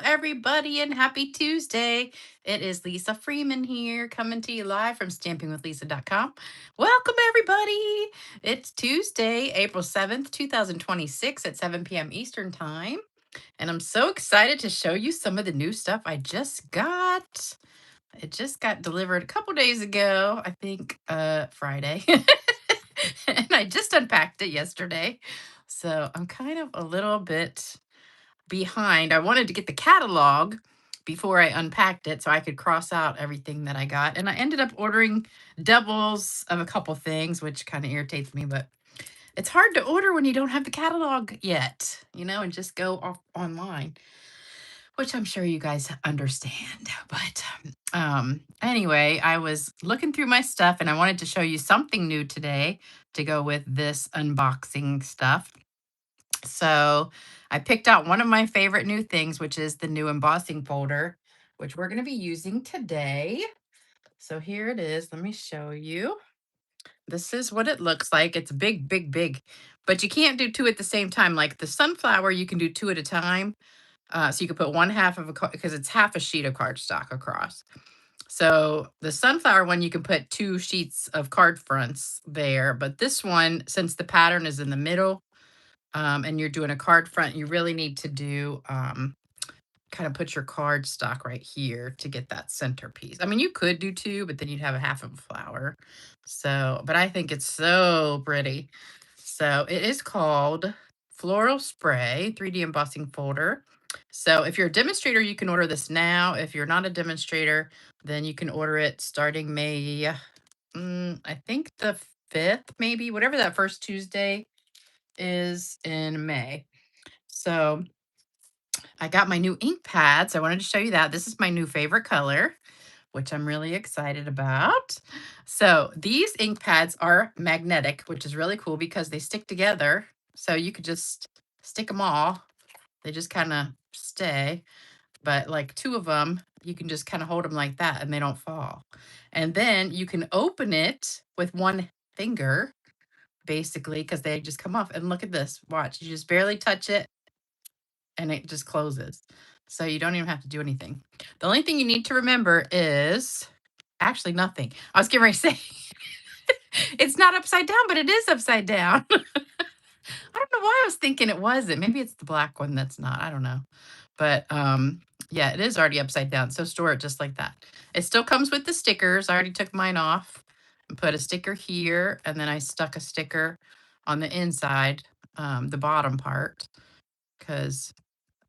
everybody, and happy Tuesday. It is Lisa Freeman here, coming to you live from stampingwithlisa.com. Welcome, everybody. It's Tuesday, April 7th, 2026 at 7 p.m. Eastern Time. And I'm so excited to show you some of the new stuff I just got. It just got delivered a couple days ago, I think Friday. And I just unpacked it yesterday. So I'm kind of a little bit behind. I wanted to get the catalog before I unpacked it so I could cross out everything that I got. And I ended up ordering doubles of a couple things, which kind of irritates me, but it's hard to order when you don't have the catalog yet, and just go off online, which I'm sure you guys understand. But anyway, I was looking through my stuff and I wanted to show you something new today to go with this unboxing stuff. So I picked out one of my favorite new things, which is the new embossing folder, which we're going to be using today. So here it is. Let me show you. This is what it looks like. It's big, big, big, but you can't do two at the same time. Like the sunflower, you can do two at a time. So you could put one half of because it's half a sheet of cardstock across. So the sunflower one, you can put two sheets of card fronts there. But this one, since the pattern is in the middle, and you're doing a card front, you really need to do kind of put your card stock right here to get that centerpiece. I mean, you could do two, but then you'd have a half of a flower. So, but I think it's so pretty. So it is called Floral Spray 3D Embossing Folder. So if you're a demonstrator, you can order this now. If you're not a demonstrator, then you can order it starting May, I think the 5th, maybe, whatever that first Tuesday is in May. So I got my new ink pads. I wanted to show you that. This is my new favorite color, which I'm really excited about. So these ink pads are magnetic, which is really cool because they stick together. So you could just stick them all. They just kind of stay. But like two of them, you can just kind of hold them like that and they don't fall. And then you can open it with one finger, basically, because they just come off. And look at this. Watch. You just barely touch it and it just closes. So you don't even have to do anything. The only thing you need to remember is actually nothing. I was getting ready to say it's not upside down, but it is upside down. I don't know why I was thinking it wasn't. Maybe it's the black one that's not. I don't know. But yeah, it is already upside down. So store it just like that. It still comes with the stickers. I already took mine off and put a sticker here, and then I stuck a sticker on the inside, the bottom part, because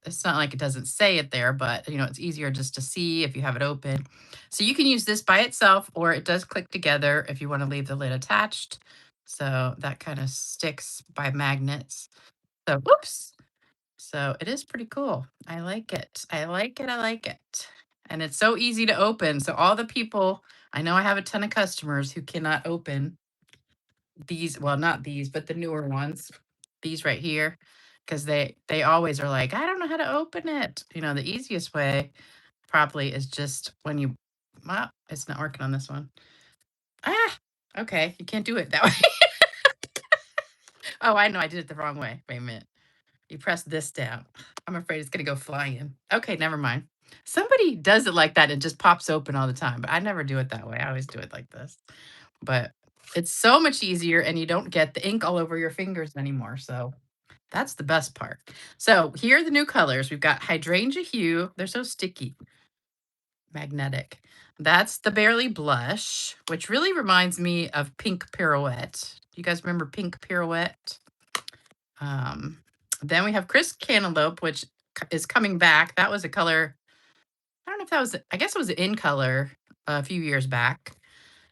it's not like it doesn't say it there, but it's easier just to see if you have it open. So you can use this by itself, or it does click together if you want to leave the lid attached. So that kind of sticks by magnets. So, whoops. So it is pretty cool. I like it. I like it. I like it. And it's so easy to open. So all the people, I know I have a ton of customers who cannot open these, well, not these, but the newer ones, these right here, because they always are like, I don't know how to open it. The easiest way probably is just when you, well, it's not working on this one. Ah, okay, you can't do it that way. Oh, I know, I did it the wrong way. Wait a minute. You press this down. I'm afraid it's gonna go flying. Okay, never mind. Somebody does it like that and just pops open all the time, but I never do it that way. I always do it like this. But it's so much easier and you don't get the ink all over your fingers anymore. So that's the best part. So here are the new colors. We've got hydrangea hue. They're so sticky, magnetic. That's the Barely Blush, which really reminds me of Pink Pirouette. You guys remember Pink Pirouette? Um, then we have Crisp Cantaloupe, which is coming back. That was a color. I don't know if that was, I guess it was in color a few years back.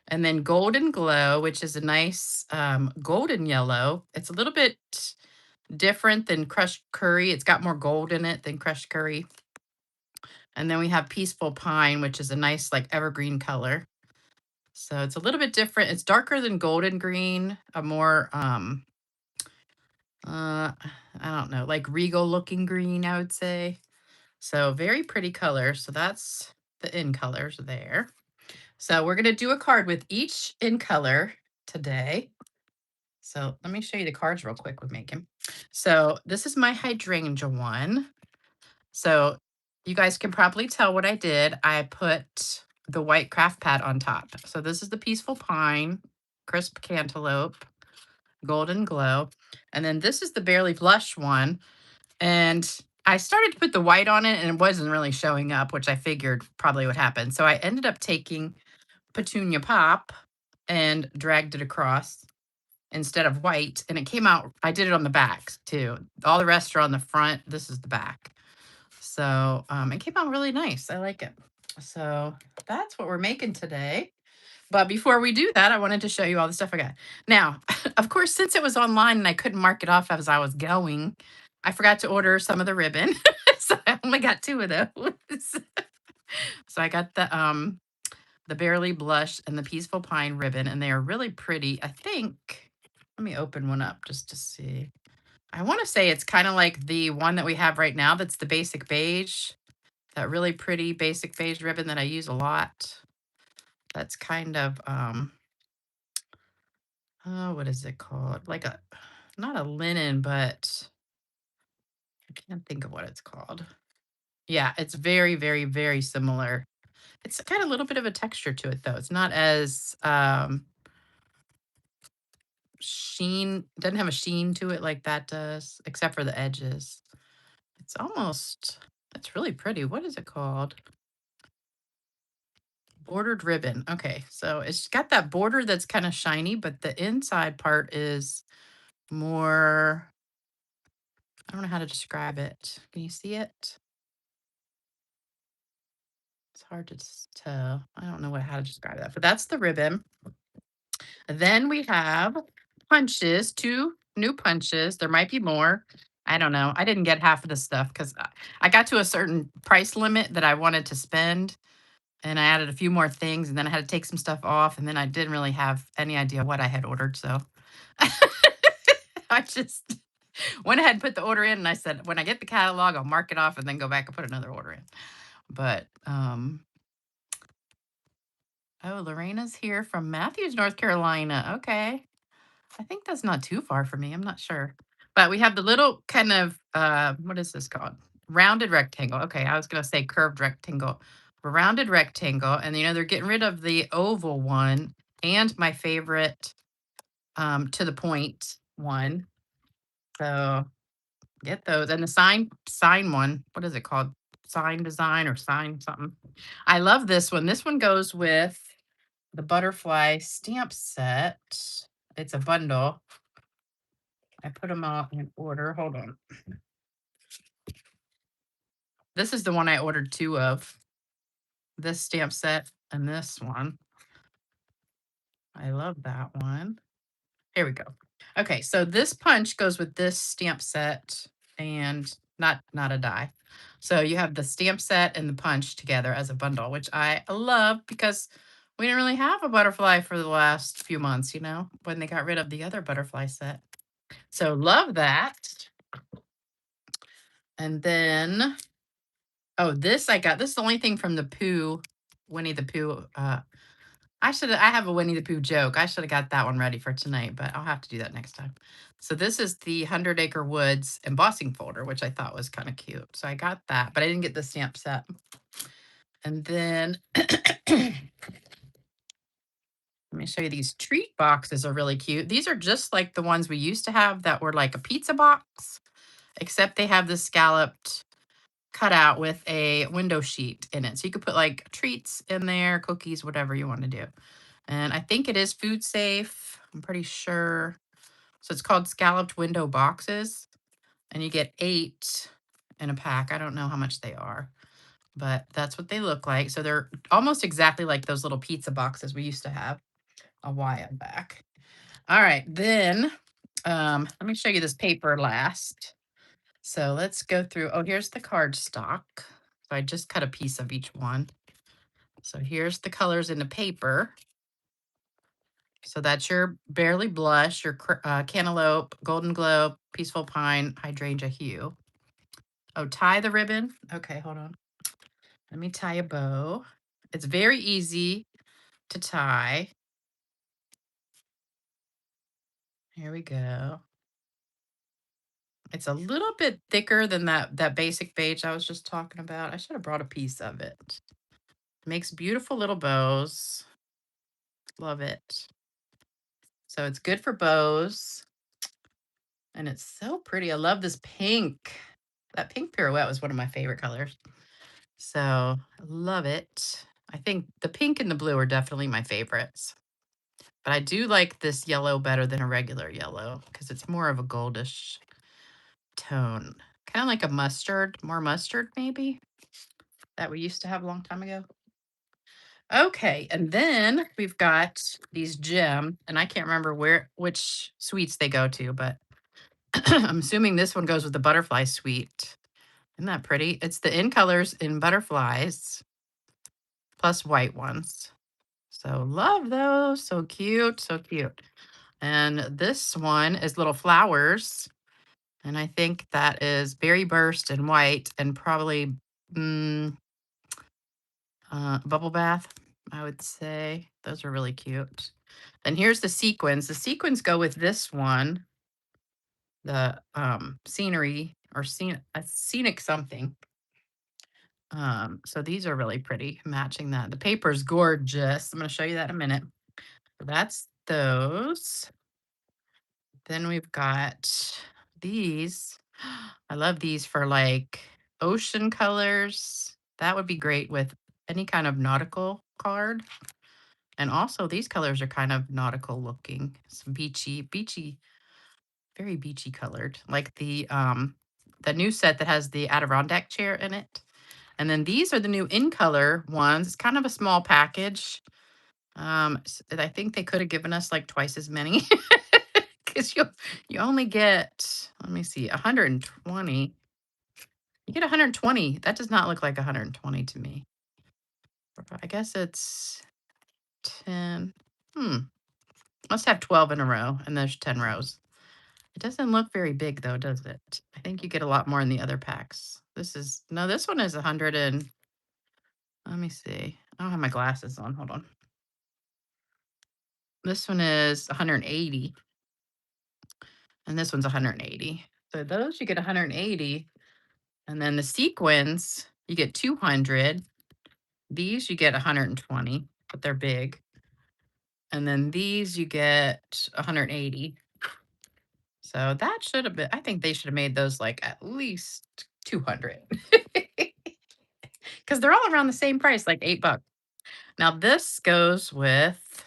And then Golden Glow, which is a nice golden yellow. It's a little bit different than crushed curry. It's got more gold in it than crushed curry. And then we have Peaceful Pine, which is a nice like evergreen color. So it's a little bit different. It's darker than golden green, a more I don't know, like regal looking green, I would say. So very pretty color. So that's the in colors there. So we're going to do a card with each in color today. So let me show you the cards real quick we're making. So this is my hydrangea one. So You guys can probably tell what I did. I put the white craft pad on top. So this is the Peaceful Pine, Crisp Cantaloupe, Golden Glow. And then this is the Barely Blush one. And I started to put the white on it and it wasn't really showing up, which I figured probably would happen. So I ended up taking Petunia Pop and dragged it across instead of white. And it came out, I did it on the back too. All the rest are on the front. This is the back. So it came out really nice. I like it. So that's what we're making today. But before we do that, I wanted to show you all the stuff I got. Now, of course, since it was online and I couldn't mark it off as I was going, I forgot to order some of the ribbon. So I only got two of those. So I got the Barely Blush and the Peaceful Pine ribbon, and they are really pretty. I think, let me open one up just to see. I want to say it's kind of like the one that we have right now that's the basic beige, that really pretty basic beige ribbon that I use a lot. That's kind of, oh, what is it called? Like a, not a linen, but I can't think of what it's called. Yeah, it's very, very, very similar. It's got a little bit of a texture to it though. It's not as doesn't have a sheen to it like that does, except for the edges. It's almost, it's really pretty. What is it called? Bordered ribbon. Okay, so it's got that border that's kind of shiny, but the inside part is more, I don't know how to describe it. Can you see it? It's hard to tell. I don't know how to describe that, but that's the ribbon. Then we have punches, two new punches. There might be more. I don't know. I didn't get half of the stuff because I got to a certain price limit that I wanted to spend. And I added a few more things and then I had to take some stuff off. And then I didn't really have any idea what I had ordered. So I just went ahead and put the order in. And I said, when I get the catalog, I'll mark it off and then go back and put another order in. But, oh, Lorena's here from Matthews, North Carolina. Okay. I think that's not too far from me. I'm not sure. But we have the little kind of what is this called? Rounded rectangle. Okay, I was gonna say curved rectangle. A rounded rectangle. And they're getting rid of the oval one and my favorite to the point one. So get those. And the sign one. What is it called? Sign design or sign something. I love this one. This one goes with the butterfly stamp set. It's a bundle. I put them all in order. Hold on. This is the one I ordered two of. This stamp set and this one. I love that one. Here we go. Okay, so this punch goes with this stamp set and not a die. So you have the stamp set and the punch together as a bundle, which I love because we didn't really have a butterfly for the last few months, when they got rid of the other butterfly set. So love that. And then, oh, this I got. This is the only thing from the Pooh, Winnie the Pooh. I have a Winnie the Pooh joke. I should have got that one ready for tonight, but I'll have to do that next time. So this is the 100 Acre Woods embossing folder, which I thought was kind of cute. So I got that, but I didn't get the stamp set. And then let me show you, these treat boxes are really cute. These are just like the ones we used to have that were like a pizza box, except they have this scalloped cutout with a window sheet in it. So you could put like treats in there, cookies, whatever you want to do. And I think it is food safe. I'm pretty sure. So it's called scalloped window boxes. And you get 8 in a pack. I don't know how much they are, but that's what they look like. So they're almost exactly like those little pizza boxes we used to have a while back. All right, then let me show you this paper last. So let's go through. Oh, here's the cardstock. So I just cut a piece of each one. So here's the colors in the paper. So that's your Barely Blush, your Cantaloupe, Golden Globe, Peaceful Pine, Hydrangea Hue. Oh, tie the ribbon. Okay, hold on. Let me tie a bow. It's very easy to tie. Here we go. It's a little bit thicker than that basic beige I was just talking about. I should have brought a piece of it. Makes beautiful little bows. Love it. So it's good for bows, and it's so pretty. I love this pink. That pink pirouette was one of my favorite colors. So I love it. I think the pink and the blue are definitely my favorites. But I do like this yellow better than a regular yellow because it's more of a goldish tone. Kind of like a mustard, more mustard maybe, that we used to have a long time ago. Okay, and then we've got these gem, and I can't remember which suites they go to, but I'm assuming this one goes with the butterfly suite. Isn't that pretty? It's the in colors in butterflies plus white ones. So love those. So cute, so cute. And this one is little flowers. And I think that is berry burst and white and probably mm, bubble bath, I would say. Those are really cute. And here's the sequins. The sequins go with this one, the scenery or scenic something. So these are really pretty, matching that. The paper is gorgeous. I'm going to show you that in a minute. So that's those. Then we've got these. I love these for like ocean colors. That would be great with any kind of nautical card. And also these colors are kind of nautical looking. Some beachy, very beachy colored. Like the new set that has the Adirondack chair in it. And then these are the new in color ones. It's kind of a small package. I think they could have given us like twice as many because you only get, let me see, 120. You get 120. That does not look like 120 to me. I guess it's 10. Hmm. Must have 12 in a row, and there's 10 rows. It doesn't look very big though, does it? I think you get a lot more in the other packs. This is, no, this one is 100 and, let me see. I don't have my glasses on. Hold on. This one is 180, and this one's 180. So those you get 180, and then the sequins you get 200. These you get 120, but they're big. And then these you get 180. So that should have been, I think they should have made those like at least 200 because they're all around the same price, like $8. Now this goes with,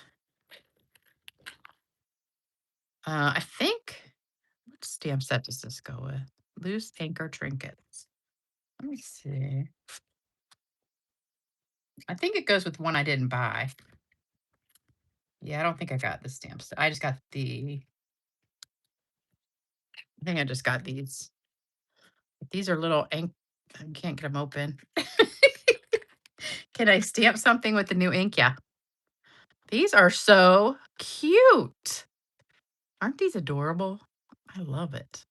I think, what stamp set does this go with? Loose anchor trinkets. Let me see. I think it goes with one I didn't buy. Yeah, I don't think I got the stamp set. I just got I think I just got these. These are little ink. I can't get them open. Can I stamp something with the new ink? Yeah. These are so cute. Aren't these adorable? I love it.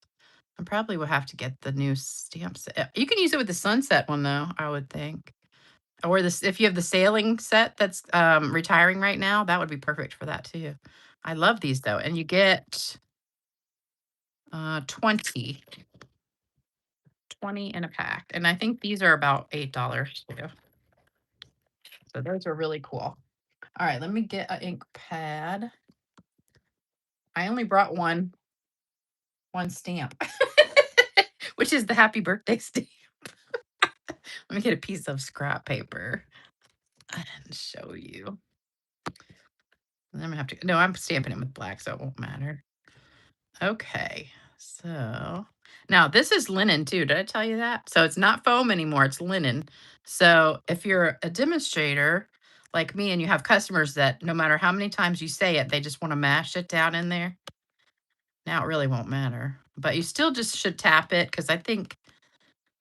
I probably will have to get the new stamp set. You can use it with the sunset one though, I would think. Or this, if you have the sailing set that's retiring right now, that would be perfect for that too. I love these though. And you get 20, 20 in a pack. And I think these are about $8 too. So those are really cool. All right, let me get an ink pad. I only brought one stamp, which is the happy birthday stamp. Let me get a piece of scrap paper and show you. And I'm gonna have to, no, I'm stamping it with black, so it won't matter. Okay, so now this is linen too. Did I tell you that? So it's not foam anymore, it's linen. So if you're a demonstrator like me and you have customers that no matter how many times you say it, they just want to mash it down in there. Now it really won't matter, but you still just should tap it because I think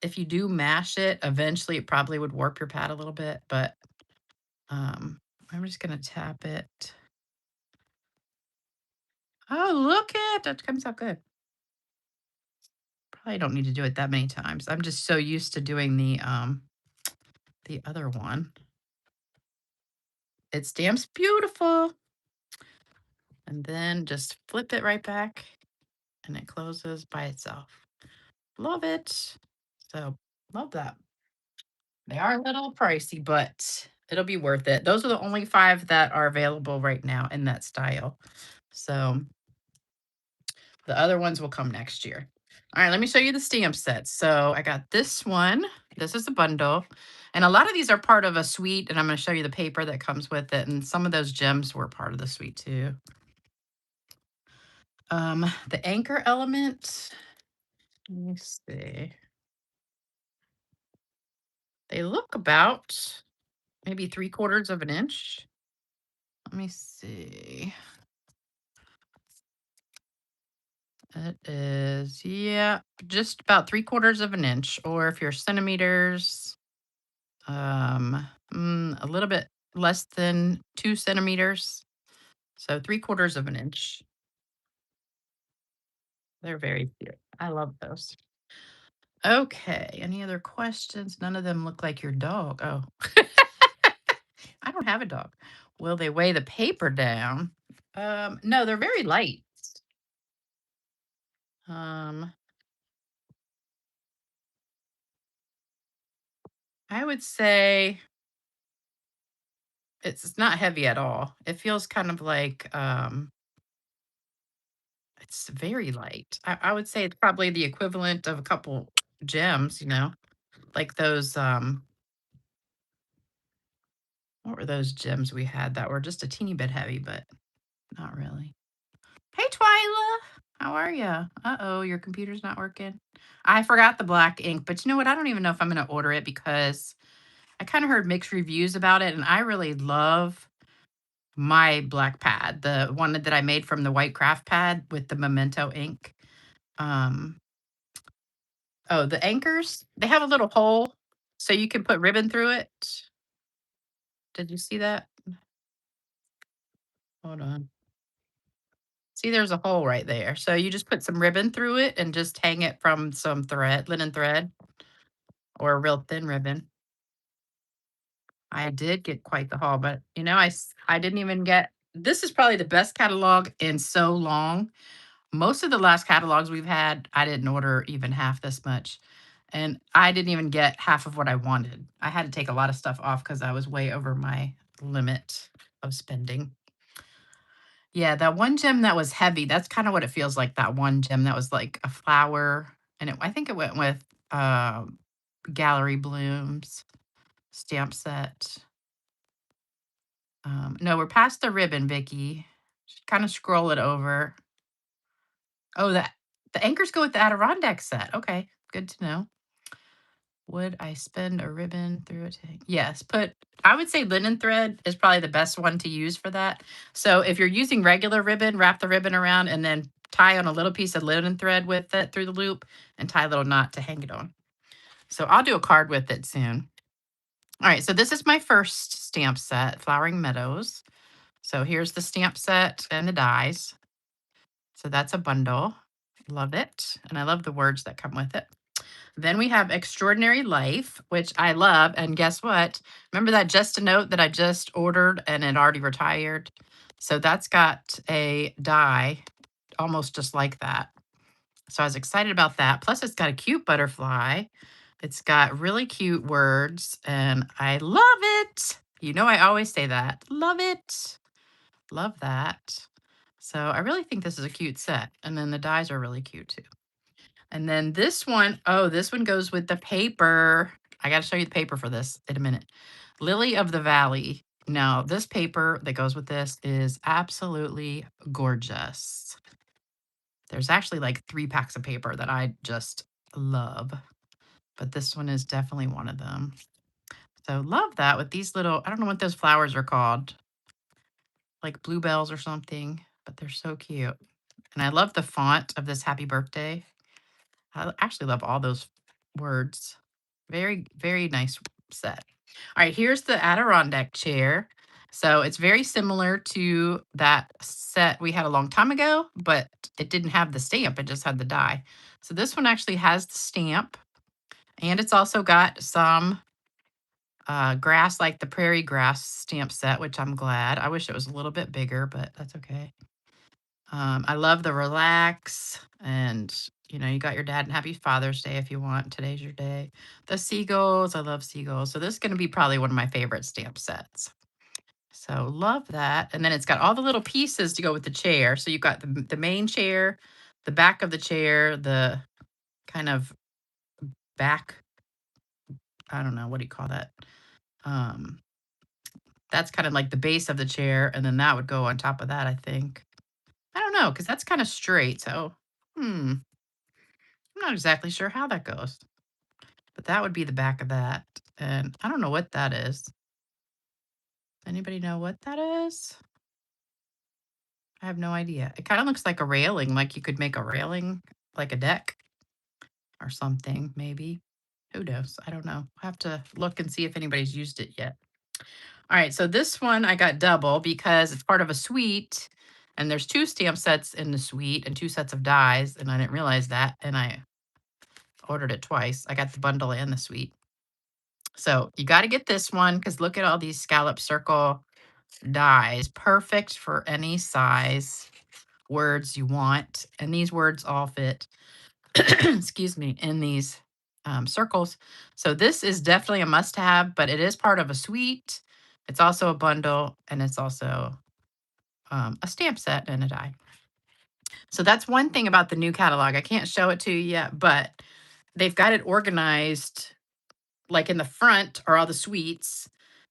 if you do mash it, eventually it probably would warp your pad a little bit, but I'm just gonna tap it. Oh, look it, that comes out good. Probably don't need to do it that many times. I'm just so used to doing the other one. It stamps beautiful. And then just flip it right back and it closes by itself. Love it. So love that. They are a little pricey, but it'll be worth it. Those are the only 5 that are available right now in that style. So the other ones will come next year. All right, let me show you the stamp sets. So I got this one. This is a bundle. And a lot of these are part of a suite, and I'm going to show you the paper that comes with it. And some of those gems were part of the suite too. The anchor element, let me see. They look about maybe 3/4 of an inch. Let me see. It is, yeah, just about 3/4 of an inch, or if you're centimeters, a little bit less than 2 centimeters. So 3/4 of an inch. They're very cute. I love those. Okay. Any other questions? None of them look like your dog. Oh, I don't have a dog. Will they weigh the paper down? No, they're very light. Um, I would say it's not heavy at all. It feels kind of like it's very light. I would say it's probably the equivalent of a couple gems, like those what were those gems we had that were just a teeny bit heavy, but not really. Hey Twyla, how are you? Uh-oh, your computer's not working. I forgot the black ink, but you know what? I don't even know if I'm gonna order it because I kind of heard mixed reviews about it, and I really love my black pad, the one that I made from the white craft pad with the memento ink. Um, oh, the anchors, they have a little hole so you can put ribbon through it. Did you see that? Hold on. See, there's a hole right there. So you just put some ribbon through it and just hang it from some thread, linen thread, or a real thin ribbon. I did get quite the haul, but I didn't even get this is probably the best catalog in so long. Most of the last catalogs we've had, I didn't order even half this much. And I didn't even get half of what I wanted. I had to take a lot of stuff off because I was way over my limit of spending. Yeah, that one gem that was heavy, that's kind of what it feels like. That one gem that was like a flower. And I think it went with Gallery Blooms stamp set. No, we're past the ribbon, Vicky. Kind of scroll it over. Oh, the anchors go with the Adirondack set. Okay, good to know. Would I spend a ribbon through a tank? Yes, I would say linen thread is probably the best one to use for that. So if you're using regular ribbon, wrap the ribbon around and then tie on a little piece of linen thread with it through the loop and tie a little knot to hang it on. So I'll do a card with it soon. All right, so this is my first stamp set, Flowering Meadows. So here's the stamp set and the dies. So that's a bundle. Love it. And I love the words that come with it. Then we have Extraordinary Life, which I love. And guess what? Remember that Just a Note that I just ordered and it already retired? So that's got a die almost just like that. So I was excited about that. Plus, it's got a cute butterfly. It's got really cute words, and I love it. I always say that. Love it. Love that. So I really think this is a cute set. And then the dies are really cute too. And then this one, oh, this one goes with the paper. I got to show you the paper for this in a minute. Lily of the Valley. Now, this paper that goes with this is absolutely gorgeous. There's actually like 3 packs of paper that I just love, but this one is definitely one of them. So love that with these little, I don't know what those flowers are called, like bluebells or something, but they're so cute. And I love the font of this happy birthday. I actually love all those words. Very, very nice set. All right, here's the Adirondack chair. So it's very similar to that set we had a long time ago, but it didn't have the stamp, it just had the die. So this one actually has the stamp, and it's also got some grass, like the prairie grass stamp set, which I'm glad. I wish it was a little bit bigger, but that's okay. I love the relax and you got your dad and happy Father's Day if you want. Today's your day. The seagulls, I love seagulls. So this is going to be probably one of my favorite stamp sets. So love that. And then it's got all the little pieces to go with the chair. So you've got the main chair, the back of the chair, the kind of back, I don't know, what do you call that? Um, that's kind of like the base of the chair, and then that would go on top of that, I think. I don't know, because that's kind of straight. So, I'm not exactly sure how that goes, but that would be the back of that. And I don't know what that is. Anybody know what that is? I have no idea. It kind of looks like a railing, like you could make a railing, like a deck or something, maybe. Who knows? I don't know. I have to look and see if anybody's used it yet. All right, so this one I got double because it's part of a suite, and there's 2 stamp sets in the suite and 2 sets of dies, and I didn't realize that, and I ordered it twice. I got the bundle and the suite. So you got to get this one because look at all these scallop circle dies, perfect for any size words you want, and these words all fit, excuse me, in these circles. So this is definitely a must-have, but it is part of a suite. It's also a bundle, and it's also a stamp set and a die. So that's one thing about the new catalog. I can't show it to you yet, but they've got it organized. Like in the front are all the suites,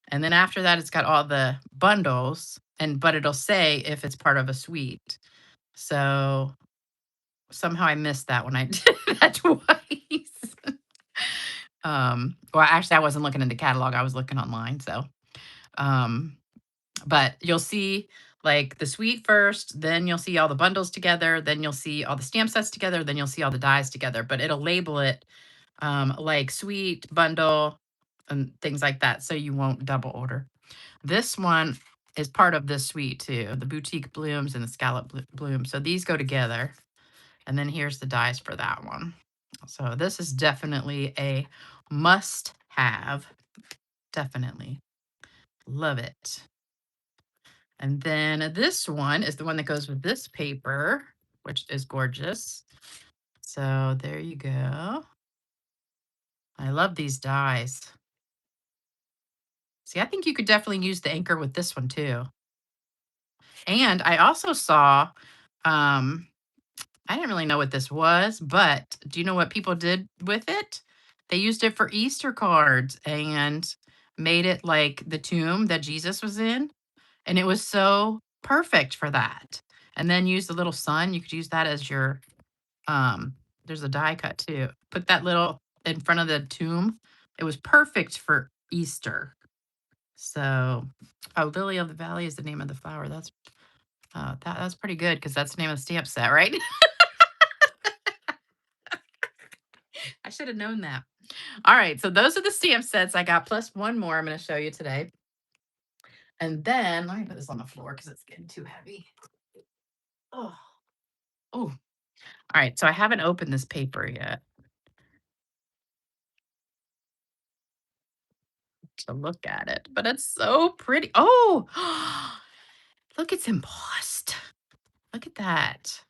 and then after that, it's got all the bundles. And but it'll say if it's part of a suite. So somehow I missed that when I did that twice. Well, actually, I wasn't looking in the catalog. I was looking online. So, um, but you'll see like the suite first, then you'll see all the bundles together, then you'll see all the stamp sets together, then you'll see all the dies together. But it'll label it like suite, bundle, and things like that, so you won't double order. This one is part of this suite too, the boutique blooms and the scallop bloom. So these go together. And then here's the dies for that one. So this is definitely a must have. Definitely. Love it. And then this one is the one that goes with this paper, which is gorgeous. So there you go. I love these dies. See, I think you could definitely use the anchor with this one too. And I also saw, um, I didn't really know what this was, but do you know what people did with it? They used it for Easter cards and made it like the tomb that Jesus was in. And it was so perfect for that. And then use the little sun. You could use that as your, there's a die cut too. Put that little in front of the tomb. It was perfect for Easter. So, oh, Lily of the Valley is the name of the flower. That's pretty good because that's the name of the stamp set, right? I should have known that. All right, so those are the stamp sets I got, plus one more I'm going to show you today. And then let me put this on the floor because it's getting too heavy. Oh, oh. All right, so I haven't opened this paper yet to look at it, but it's so pretty. Oh, look, it's embossed. Look at that.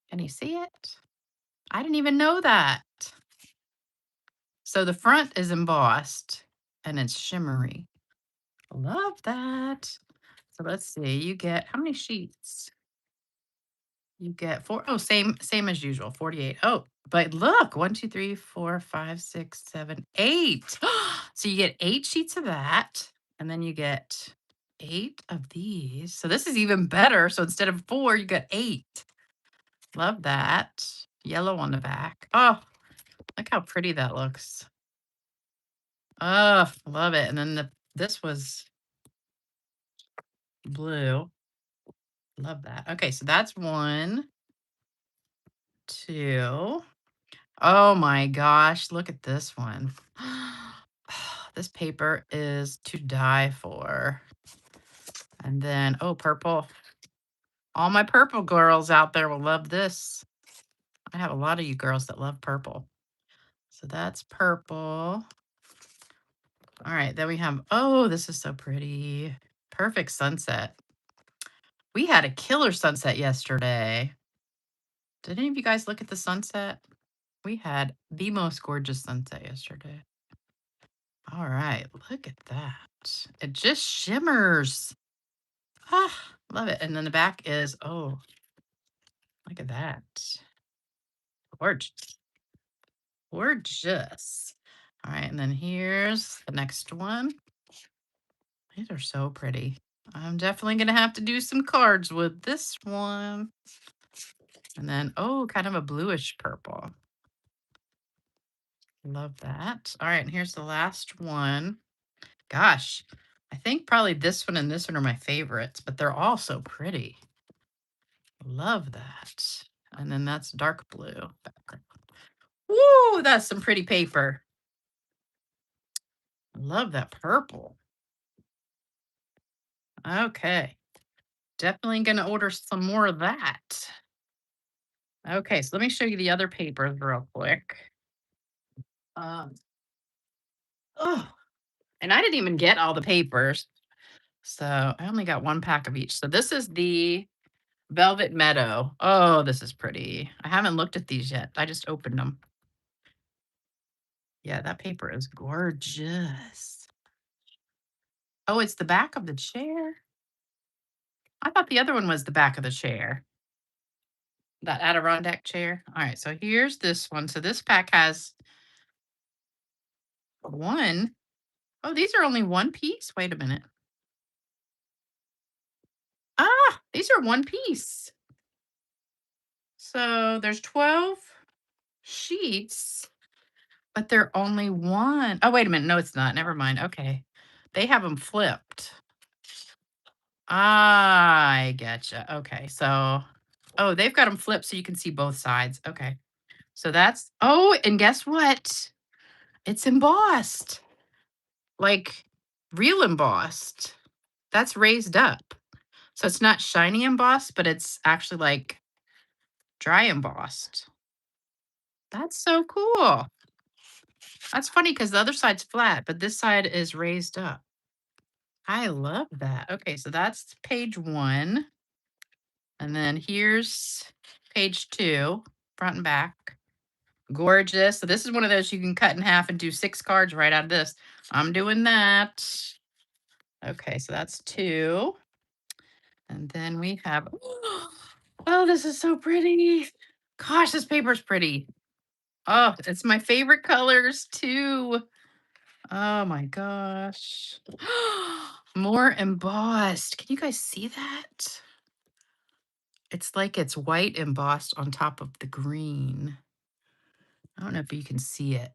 Can you see it? I didn't even know that. So the front is embossed and it's shimmery. Love that. So let's see. You get how many sheets? You get four. Oh, same as usual. 48. Oh, but look, one, two, three, four, five, six, seven, eight. So you get 8 sheets of that, and then you get 8 of these. So this is even better. So instead of 4, you get 8. Love that. Yellow on the back. Oh, look how pretty that looks. Oh, love it. And then this was blue. Love that. Okay, so that's 1, 2. Oh my gosh, look at this one. This paper is to die for. And then, oh, purple. All my purple girls out there will love this. I have a lot of you girls that love purple. So that's purple. All right, then we have, oh, this is so pretty. Perfect sunset. We had a killer sunset yesterday. Did any of you guys look at the sunset? We had the most gorgeous sunset yesterday. All right, look at that. It just shimmers. Ah, love it. And then the back is, oh, look at that. Gorgeous. Gorgeous. All right, and then here's the next one. These are so pretty. I'm definitely going to have to do some cards with this one. And then, oh, kind of a bluish purple. Love that. All right, and here's the last one. Gosh, I think probably this one and this one are my favorites, but they're all so pretty. Love that. And then that's dark blue background. Woo, that's some pretty paper. Love that purple. Okay, definitely going to order some more of that. Okay, so let me show you the other papers real quick. Um, oh, and I didn't even get all the papers. So I only got one pack of each. So this is the Velvet Meadow. Oh, this is pretty. I haven't looked at these yet. I just opened them. Yeah, that paper is gorgeous. Oh, it's the back of the chair. I thought the other one was the back of the chair. That Adirondack chair. All right, so here's this one. So this pack has one. Oh, these are only one piece. Wait a minute. Ah, these are one piece. So there's 12 sheets, but they're only one. Oh, wait a minute. No, it's not. Never mind. Okay. They have them flipped. I getcha. Okay. So, oh, they've got them flipped so you can see both sides. Okay. So that's, oh, and guess what? It's embossed, like real embossed. That's raised up. So it's not shiny embossed, but it's actually like dry embossed. That's so cool. That's funny because the other side's flat, but this side is raised up. I love that. Okay, so that's page one. And then here's page two, front and back. Gorgeous. So this is one of those you can cut in half and do 6 cards right out of this. I'm doing that. Okay, so that's two. And then we have, oh, this is so pretty. Gosh, this paper's pretty. Oh, it's my favorite colors too. Oh my gosh. More embossed. Can you guys see that? It's like it's white embossed on top of the green. I don't know if you can see it,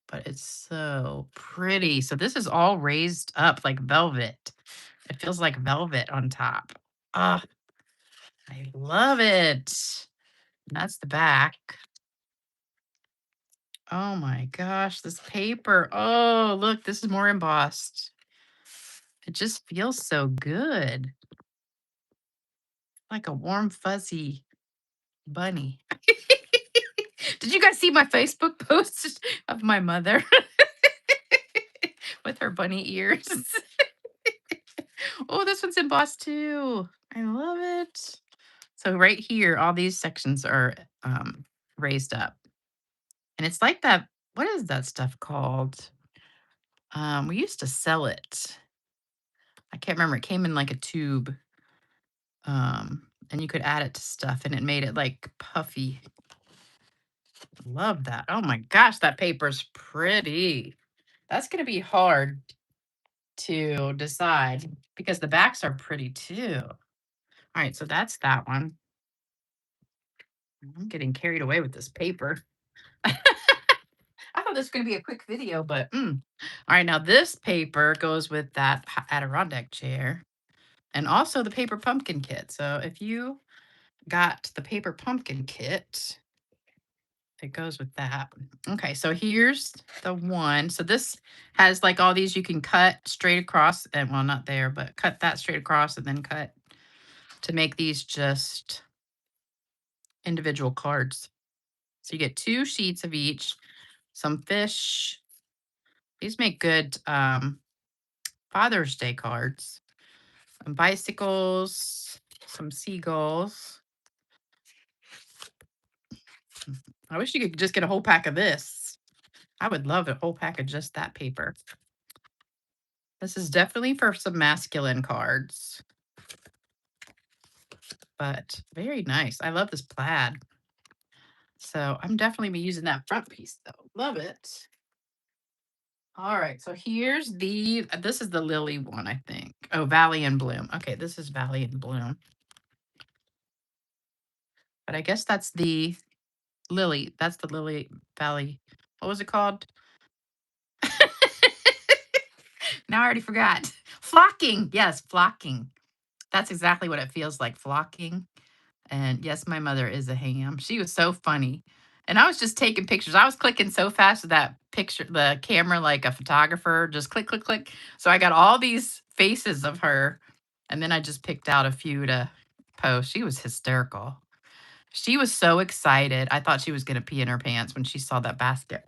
but it's so pretty. So this is all raised up like velvet. It feels like velvet on top. Ah, I love it. That's the back. Oh my gosh, this paper. Oh, look, this is more embossed. It just feels so good. Like a warm, fuzzy bunny. Did you guys see my Facebook post of my mother with her bunny ears? Oh, this one's embossed too. I love it. So right here, all these sections are raised up. And it's like that. What is that stuff called? We used to sell it. I can't remember. It came in like a tube. And you could add it to stuff and it made it like puffy. Love that. Oh my gosh, that paper's pretty. That's going to be hard to decide because the backs are pretty too. All right, so that's that one. I'm getting carried away with this paper. I thought this was going to be a quick video, but all right, now this paper goes with that Adirondack chair and also the paper pumpkin kit. So if you got the paper pumpkin kit, it goes with that. Okay, so here's the one. So this has like all these you can cut straight across, and well, not there, but cut that straight across and then cut to make these just individual cards. So you get 2 sheets of each, some fish. These make good Father's Day cards. Some bicycles, some seagulls. I wish you could just get a whole pack of this. I would love a whole pack of just that paper. This is definitely for some masculine cards, but very nice. I love this plaid. So I'm definitely be using that front piece though. Love it. All right, so here's this is the lily one, I think. Oh, Valley in Bloom. Okay, this is Valley in Bloom. But I guess that's the lily. That's the lily valley. What was it called? Now I already forgot. Flocking. Yes, flocking. That's exactly what it feels like, flocking. And yes, my mother is a ham. She was so funny. And I was just taking pictures. I was clicking so fast with that picture, the camera, like a photographer, just click, click, click. So I got all these faces of her. And then I just picked out a few to post. She was hysterical. She was so excited. I thought she was going to pee in her pants when she saw that basket.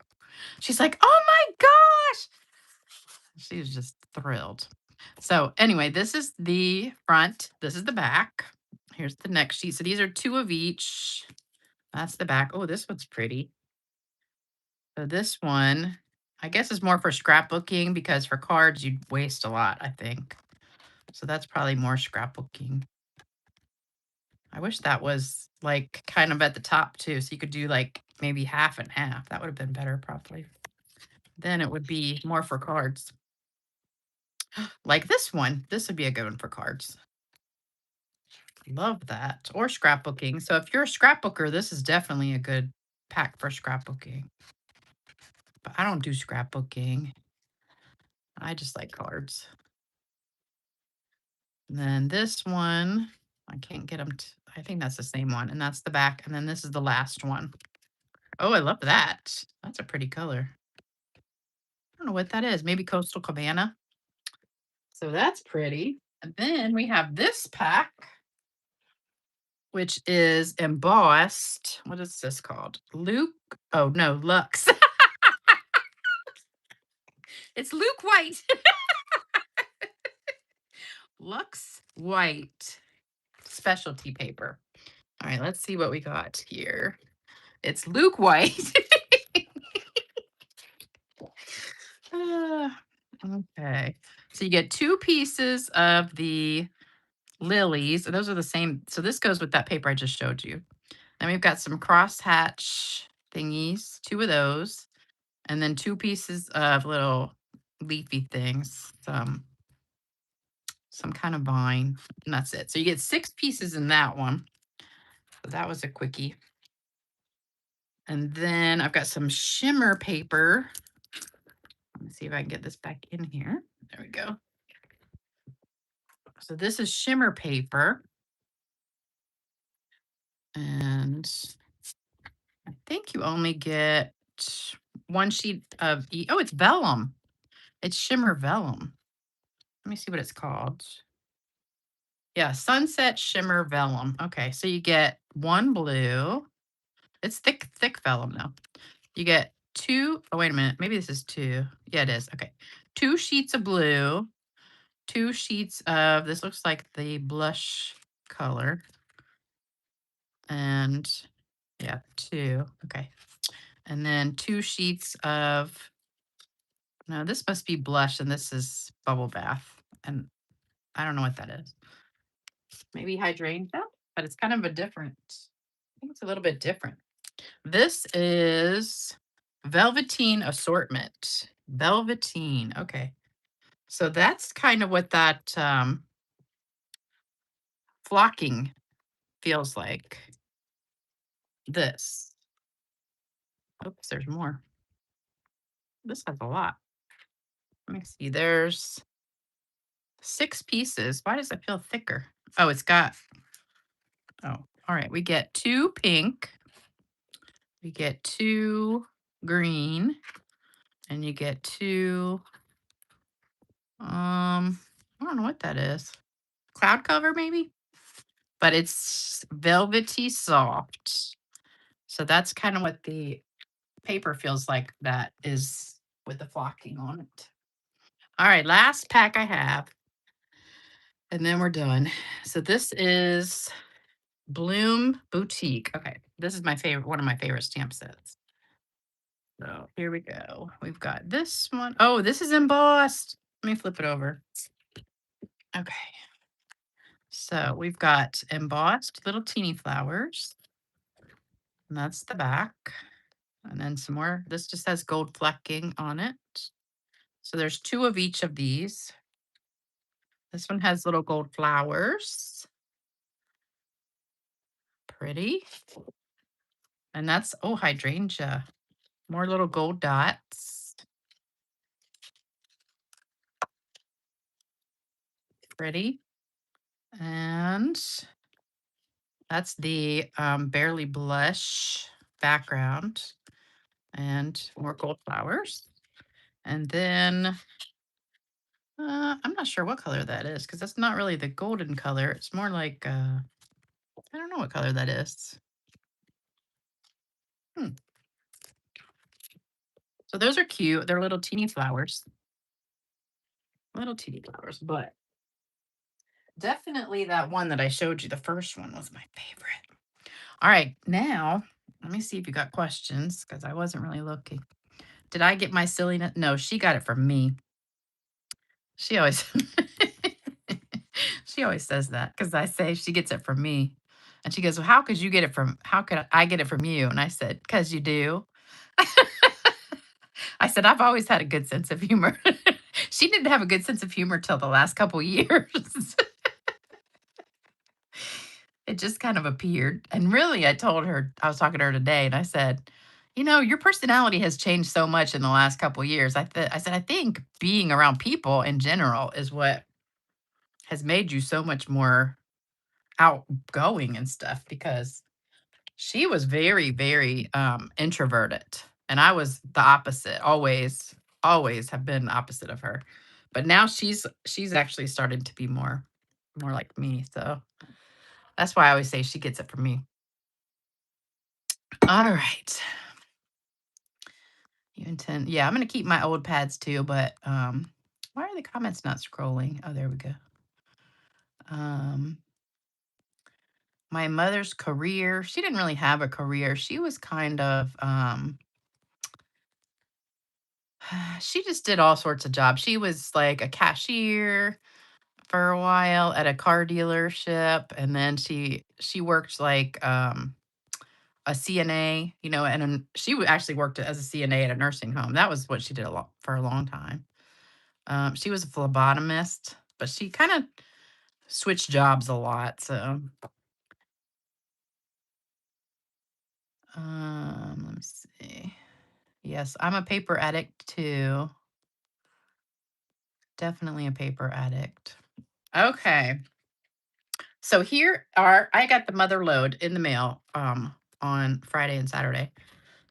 She's like, oh my gosh. She was just thrilled. So, anyway, this is the front. This is the back. Here's the next sheet. So, these are two of each. That's the back. Oh, this one's pretty. So, this one, I guess, is more for scrapbooking because for cards, you'd waste a lot, I think. So, that's probably more scrapbooking. I wish that was like kind of at the top too. So, you could do like maybe half and half. That would have been better, probably. Then it would be more for cards. Like this one. This would be a good one for cards. Love that. Or scrapbooking. So if you're a scrapbooker, this is definitely a good pack for scrapbooking. But I don't do scrapbooking. I just like cards. And then this one, I can't get them. I think that's the same one. And that's the back. And then this is the last one. Oh, I love that. That's a pretty color. I don't know what that is. Maybe Coastal Cabana. So that's pretty. And then we have this pack, which is embossed. What is this called? Luke. Oh, no, Lux. It's Luke White. Lux White specialty paper. All right, let's see what we got here. It's Luke White. Ah, okay. So you get two pieces of the lilies. Those are the same. So this goes with that paper I just showed you. Then we've got some crosshatch thingies, two of those, and then two pieces of little leafy things, some kind of vine, and that's it. So you get 6 pieces in that one. So that was a quickie. And then I've got some shimmer paper. Let me see if I can get this back in here. There we go. So this is shimmer paper. And I think you only get one sheet of oh, it's vellum. It's shimmer vellum. Let me see what it's called. Yeah, sunset shimmer vellum. Okay, so you get one blue. It's thick, thick vellum though. You get two. Oh, wait a minute. Maybe this is two. Yeah, it is. Okay. 2 sheets of blue, 2 sheets of this looks like the blush color. And yeah, 2. Okay. And then 2 sheets of no, this must be blush and this is bubble bath. And I don't know what that is. Maybe hydrangea, but it's kind of a different. I think it's a little bit different. This is velveteen assortment. Velveteen. Okay. So that's kind of what that flocking feels like. This. Oops, there's more. This has a lot. Let me see. There's 6 pieces. Why does it feel thicker? Oh, it's got. Oh, all right. We get 2 pink. We get 2 green. And you get 2. I don't know what that is. Cloud cover, maybe? But it's velvety soft. So that's kind of what the paper feels like that is with the flocking on it. All right, last pack I have And then we're done. So this is Bloom Boutique. Okay, this is my favorite, one of my favorite stamp sets. So here we go. We've got this one. Oh, this is embossed. Let me flip it over. Okay. So we've got embossed little teeny flowers. And that's the back. And then some more. This just has gold flecking on it. So there's two of each of these. This one has little gold flowers. Pretty. And that's, oh, hydrangea. More little gold dots. Pretty. And that's the Barely Blush background and more gold flowers. And then I'm not sure what color that is because that's not really the golden color. It's more like, I don't know what color that is. Hmm. So those are cute. They're little teeny flowers. Little teeny flowers, but definitely that one that I showed you, the first one was my favorite. All right, now let me see if you got questions because I wasn't really looking. Did I get my silliness? No, she got it from me. She always she always says that because I say she gets it from me. And she goes, well, how could I get it from you? And I said, because you do. I said, I've always had a good sense of humor. She didn't have a good sense of humor till the last couple years. It just kind of appeared. And really, I told her, I was talking to her today, and I said, your personality has changed so much in the last couple years. I said, I think being around people in general is what has made you so much more outgoing and stuff because she was very, very introverted. And I was the opposite, always have been the opposite of her. But now she's actually started to be more like me. So that's why I always say she gets it from me. All right. You intend, yeah, I'm gonna keep my old pads too, but why are the comments not scrolling? Oh, there we go. Um my mother's career, she didn't really have a career. She was kind of she just did all sorts of jobs. She was like a cashier for a while at a car dealership, and then she worked like a CNA, and actually worked as a CNA at a nursing home. That was what she did a lot for a long time. She was a phlebotomist, but she kind of switched jobs a lot. So, let me see. Yes, I'm a paper addict too. Definitely a paper addict. Okay. So I got the mother load in the mail on Friday and Saturday.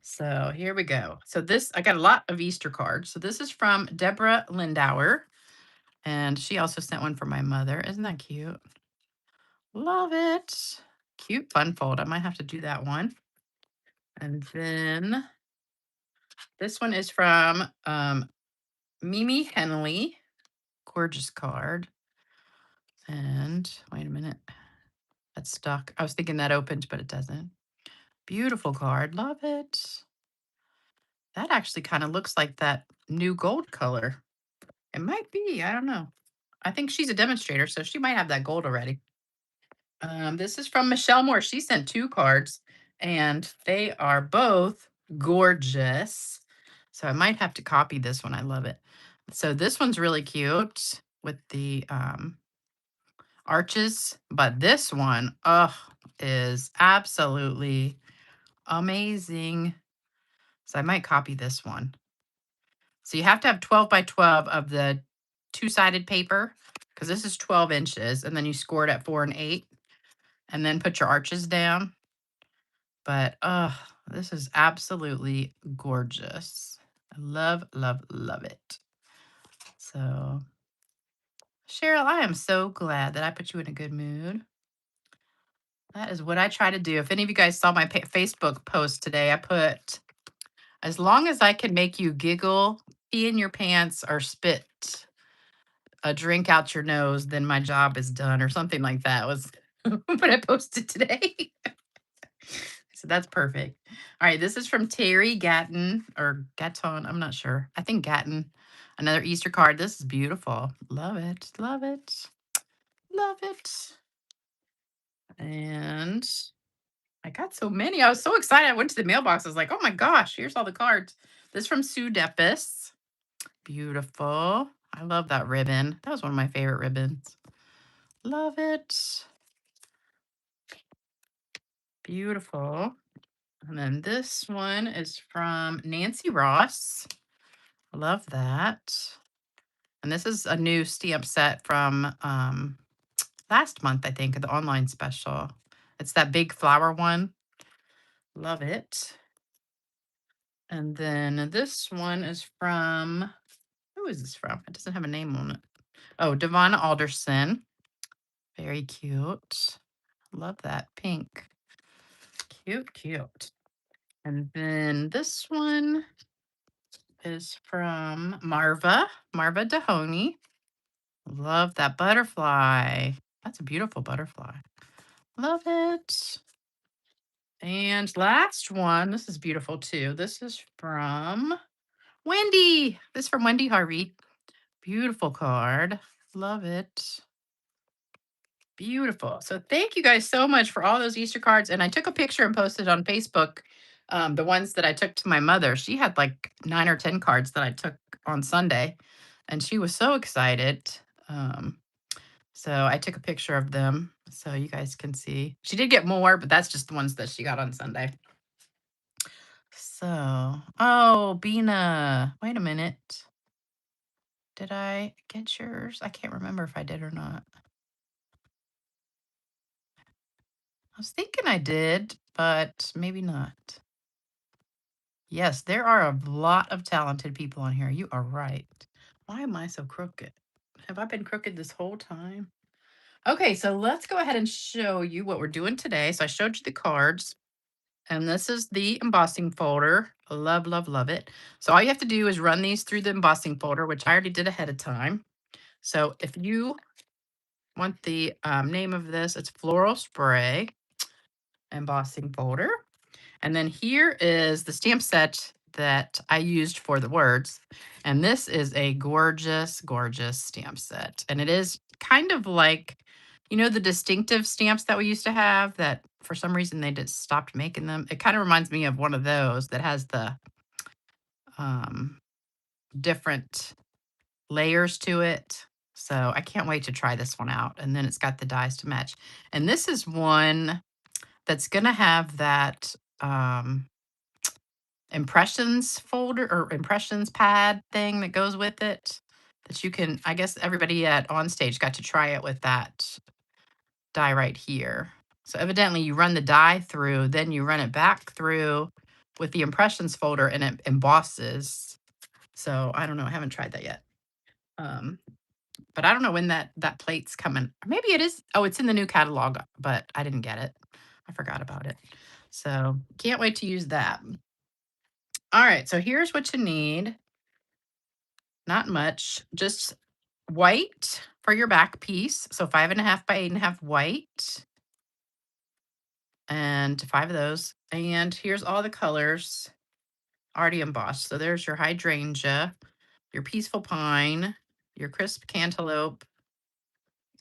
So here we go. So I got a lot of Easter cards. So this is from Deborah Lindauer. And she also sent one for my mother. Isn't that cute? Love it. Cute fun fold. I might have to do that one. And then this one is from Mimi Henley. Gorgeous card. And wait a minute. That's stuck. I was thinking that opened, but it doesn't. Beautiful card. Love it. That actually kind of looks like that new gold color. It might be. I don't know. I think she's a demonstrator, so she might have that gold already. This is from Michelle Moore. She sent two cards, and they are both gorgeous. So I might have to copy this one. I love it. So this one's really cute with the arches, but this one, is absolutely amazing. So I might copy this one. So you have to have 12 by 12 of the two-sided paper because this is 12 inches, and then you score it at 4 and 8, and then put your arches down. But this is absolutely gorgeous. I love, love, love it. So, Cheryl, I am so glad that I put you in a good mood. That is what I try to do. If any of you guys saw my Facebook post today, I put, as long as I can make you giggle, pee in your pants, or spit a drink out your nose, then my job is done, or something like that was what I posted today. So that's perfect. All right, this is from Terry Gatton or Gatton. I'm not sure. I think Gatton. Another Easter card. This is beautiful. Love it. Love it. Love it. And I got so many. I was so excited. I went to the mailbox. I was like, oh my gosh, here's all the cards. This from Sue Deppis. Beautiful. I love that ribbon. That was one of my favorite ribbons. Love it. Beautiful. And then this one is from Nancy Ross. Love that. And this is a new stamp set from last month, I think, the online special. It's that big flower one. Love it. And then this one is from, who is this from? It doesn't have a name on it. Oh, Devon Alderson. Very cute. Love that pink. Cute, cute. And then this one is from Marva Dahoney. Love that butterfly. That's a beautiful butterfly. Love it. And last one, this is beautiful too. This is from Wendy. This is from Wendy Harvey. Beautiful card. Love it. Beautiful. So thank you guys so much for all those Easter cards. And I took a picture and posted on Facebook the ones that I took to my mother. She had like 9 or 10 cards that I took on Sunday, and she was so excited. Um, so I took a picture of them so you guys can see. She did get more, but that's just the ones that she got on Sunday. So, oh, Bina, wait a minute. Did I get yours? I can't remember if I did or not. I was thinking I did, but maybe not. Yes, there are a lot of talented people on here. You are right. Why am I so crooked? Have I been crooked this whole time? Okay, so let's go ahead and show you what we're doing today. So I showed you the cards, and this is the embossing folder. Love, love, love it. So all you have to do is run these through the embossing folder, which I already did ahead of time. So if you want the name of this, it's Floral Spray Embossing Folder. And then here is the stamp set that I used for the words. And this is a gorgeous, gorgeous stamp set. And it is kind of like, you know, the distinctive stamps that we used to have that for some reason they just stopped making them. It kind of reminds me of one of those that has the um, different layers to it. So I can't wait to try this one out. And then it's got the dies to match. And this is one that's going to have that impressions folder or impressions pad thing that goes with it that you can, I guess everybody at on stage got to try it with that die right here. So evidently you run the die through, then you run it back through with the impressions folder and it embosses. So I don't know, I haven't tried that yet. Um, but I don't know when that plate's coming. Maybe it is. Oh, it's in the new catalog, but I didn't get it. I forgot about it. So can't wait to use that. All right, so here's what you need. Not much, just white for your back piece. So 5.5 by 8.5 white, and 5 of those. And here's all the colors already embossed. So there's your hydrangea, your peaceful pine, your crisp cantaloupe,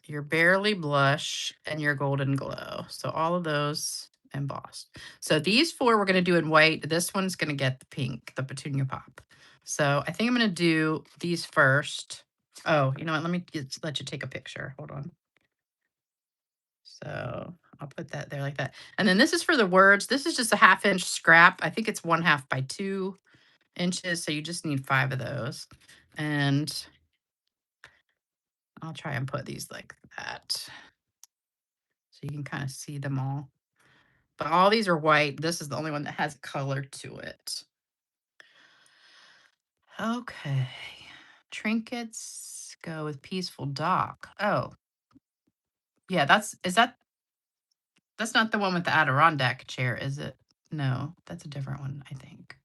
your barely blush, and your golden glow. So all of those embossed. So these 4 we're going to do in white. This one's going to get the pink, the petunia pop. So I think I'm going to do these first. Oh, you know what? Let me let you take a picture. Hold on. So I'll put that there like that. And then this is for the words. This is just a 1/2 inch scrap. I think it's 1/2 by 2 inches. So you just need 5 of those. And I'll try and put these like that so you can kind of see them all. But all these are white. This is the only one that has color to it. Okay. Trinkets go with peaceful dock. Oh, yeah, that's not the one with the Adirondack chair, is it? No, that's a different one, I think.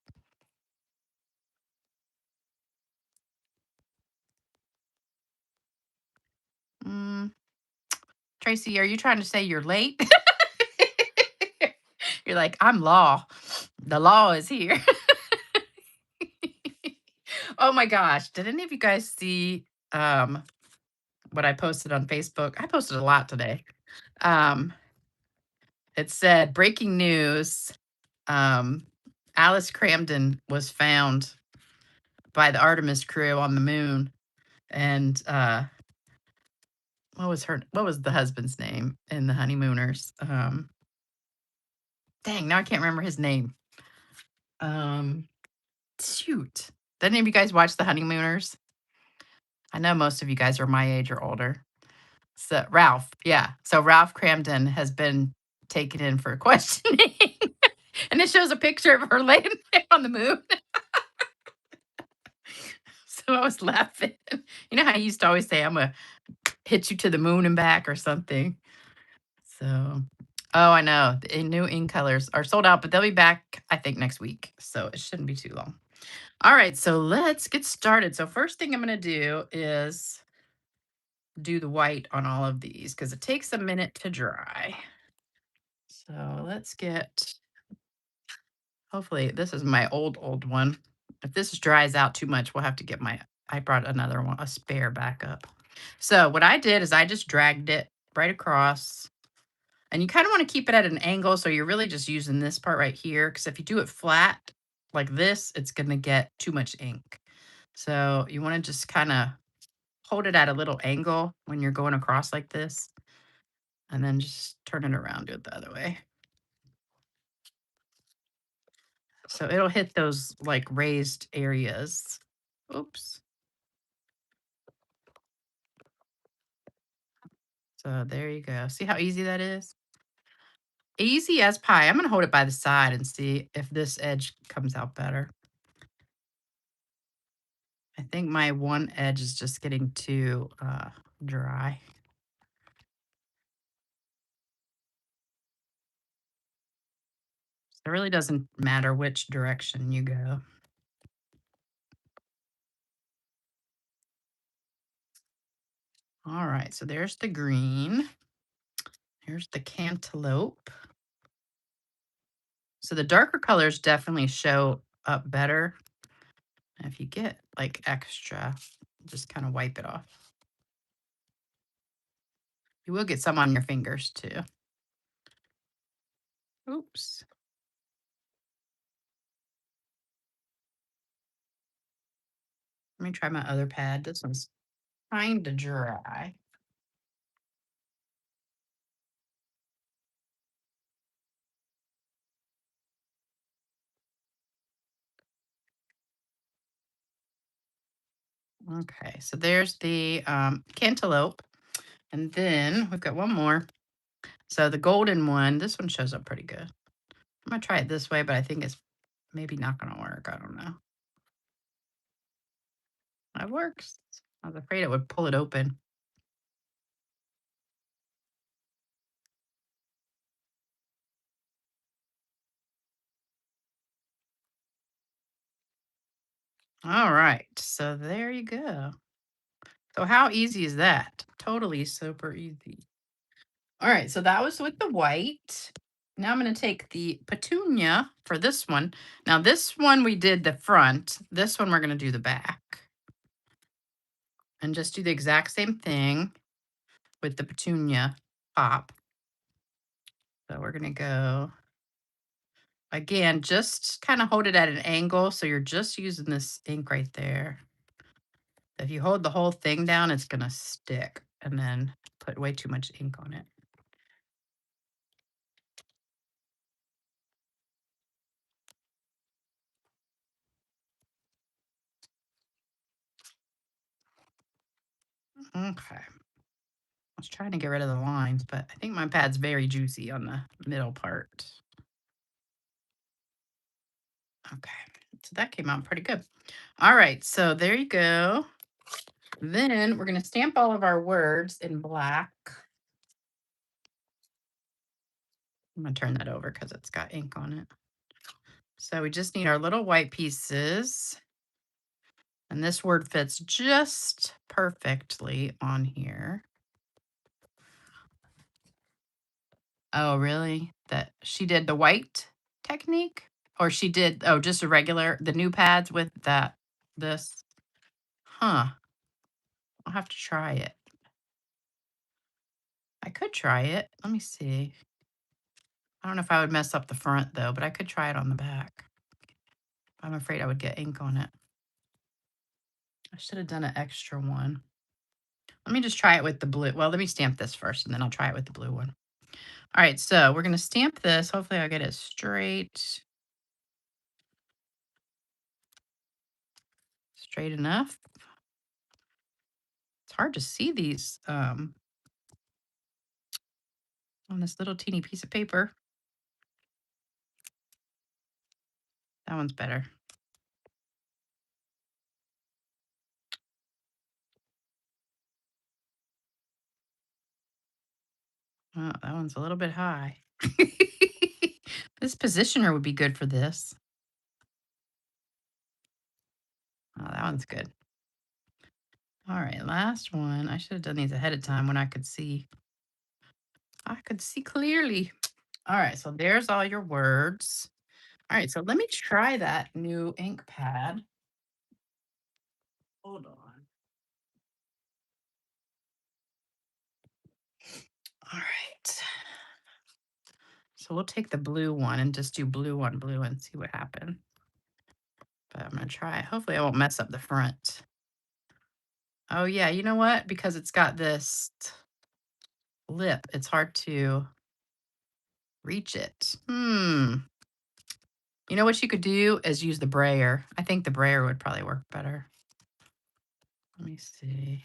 Tracy, are you trying to say you're late? You're like, I'm law. The law is here. Oh my gosh. Did any of you guys see um what I posted on Facebook? I posted a lot today. Um, it said breaking news. Um, Alice Cramden was found by the Artemis crew on the moon. And what was the husband's name in the honeymooners? Dang, now I can't remember his name. Um, shoot. Did any of you guys watch the honeymooners? I know most of you guys are my age or older. So Ralph, yeah. So Ralph Cramden has been taken in for questioning. And it shows a picture of her laying there on the moon. So I was laughing. You know how I used to always say, I'm gonna hit you to the moon and back or something. So oh, I know. The new ink colors are sold out, but they'll be back, I think, next week. So it shouldn't be too long. All right, so let's get started. So first thing I'm gonna do is do the white on all of these because it takes a minute to dry. So let's get, hopefully this is my old one. If this dries out too much, we'll have to get I brought another one, a spare backup. So what I did is I just dragged it right across. And you kind of want to keep it at an angle. So you're really just using this part right here. Because if you do it flat like this, it's going to get too much ink. So you want to just kind of hold it at a little angle when you're going across like this. And then just turn it around, do it the other way. So it'll hit those like raised areas. Oops. So there you go. See how easy that is? Easy as pie. I'm going to hold it by the side and see if this edge comes out better. I think my one edge is just getting too dry. It really doesn't matter which direction you go. All right, so there's the green. Here's the cantaloupe. So the darker colors definitely show up better. And if you get like extra, just kind of wipe it off. You will get some on your fingers too. Oops. Let me try my other pad. This one's kind of dry. Okay, so there's the cantaloupe. And then we've got one more. So the golden one, this one shows up pretty good. I'm going to try it this way, but I think it's maybe not going to work. I don't know. That works. I was afraid it would pull it open. All right. So there you go. So how easy is that? Totally super easy. All right. So that was with the white. Now I'm going to take the petunia for this one. Now this one we did the front. This one we're going to do the back. And just do the exact same thing with the petunia pop. So we're going to go again, just kind of hold it at an angle. So you're just using this ink right there. If you hold the whole thing down, it's going to stick and then put way too much ink on it. Okay. I was trying to get rid of the lines, but I think my pad's very juicy on the middle part. Okay. So that came out pretty good. All right. So there you go. Then we're going to stamp all of our words in black. I'm going to turn that over because it's got ink on it. So we just need our little white pieces. And this word fits just perfectly on here. Oh, really? That she did the white technique? Or she did, oh, just a regular, the new pads with that, this? Huh. I'll have to try it. I could try it. Let me see. I don't know if I would mess up the front though, but I could try it on the back. I'm afraid I would get ink on it. I should have done an extra one. Let me just try it with the blue. Well, let me stamp this first and then I'll try it with the blue one. All right, so we're going to stamp this. Hopefully I'll get it straight enough. It's hard to see these on this little teeny piece of paper. That one's better. Oh, that one's a little bit high. This positioner would be good for this. Oh, that one's good. All right, last one. I should have done these ahead of time when I could see. I could see clearly. All right, so there's all your words. All right, so let me try that new ink pad. Hold on. All right. So we'll take the blue one and just do blue on blue and see what happens. But I'm going to try it. Hopefully I won't mess up the front. Oh, yeah, you know what? Because it's got this lip, it's hard to reach it. You know what you could do is use the brayer. I think the brayer would probably work better. Let me see.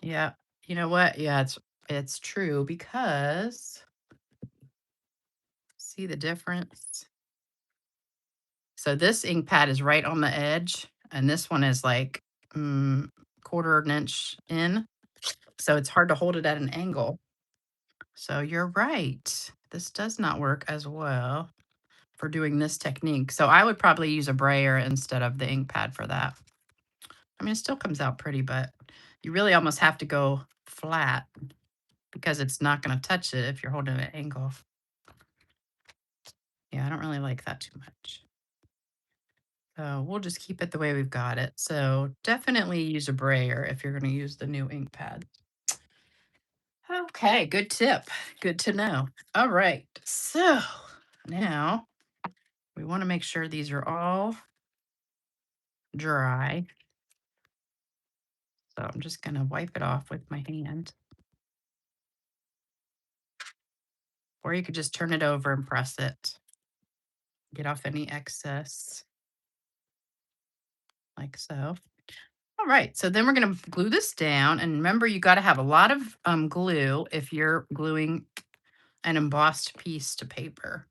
Yeah, you know what? Yeah, it's true because see the difference? So this ink pad is right on the edge, and this one is like quarter an inch in. So it's hard to hold it at an angle. So you're right. This does not work as well for doing this technique. So I would probably use a brayer instead of the ink pad for that. I mean, it still comes out pretty, but you really almost have to go flat because it's not going to touch it if you're holding it at an angle. Yeah, I don't really like that too much. So we'll just keep it the way we've got it. So definitely use a brayer if you're going to use the new ink pad. Okay, good tip. Good to know. All right. So now we want to make sure these are all dry. So I'm just going to wipe it off with my hand. Or you could just turn it over and press it. Get off any excess like so. All right, so then we're going to glue this down. And remember, you got to have a lot of glue if you're gluing an embossed piece to paper.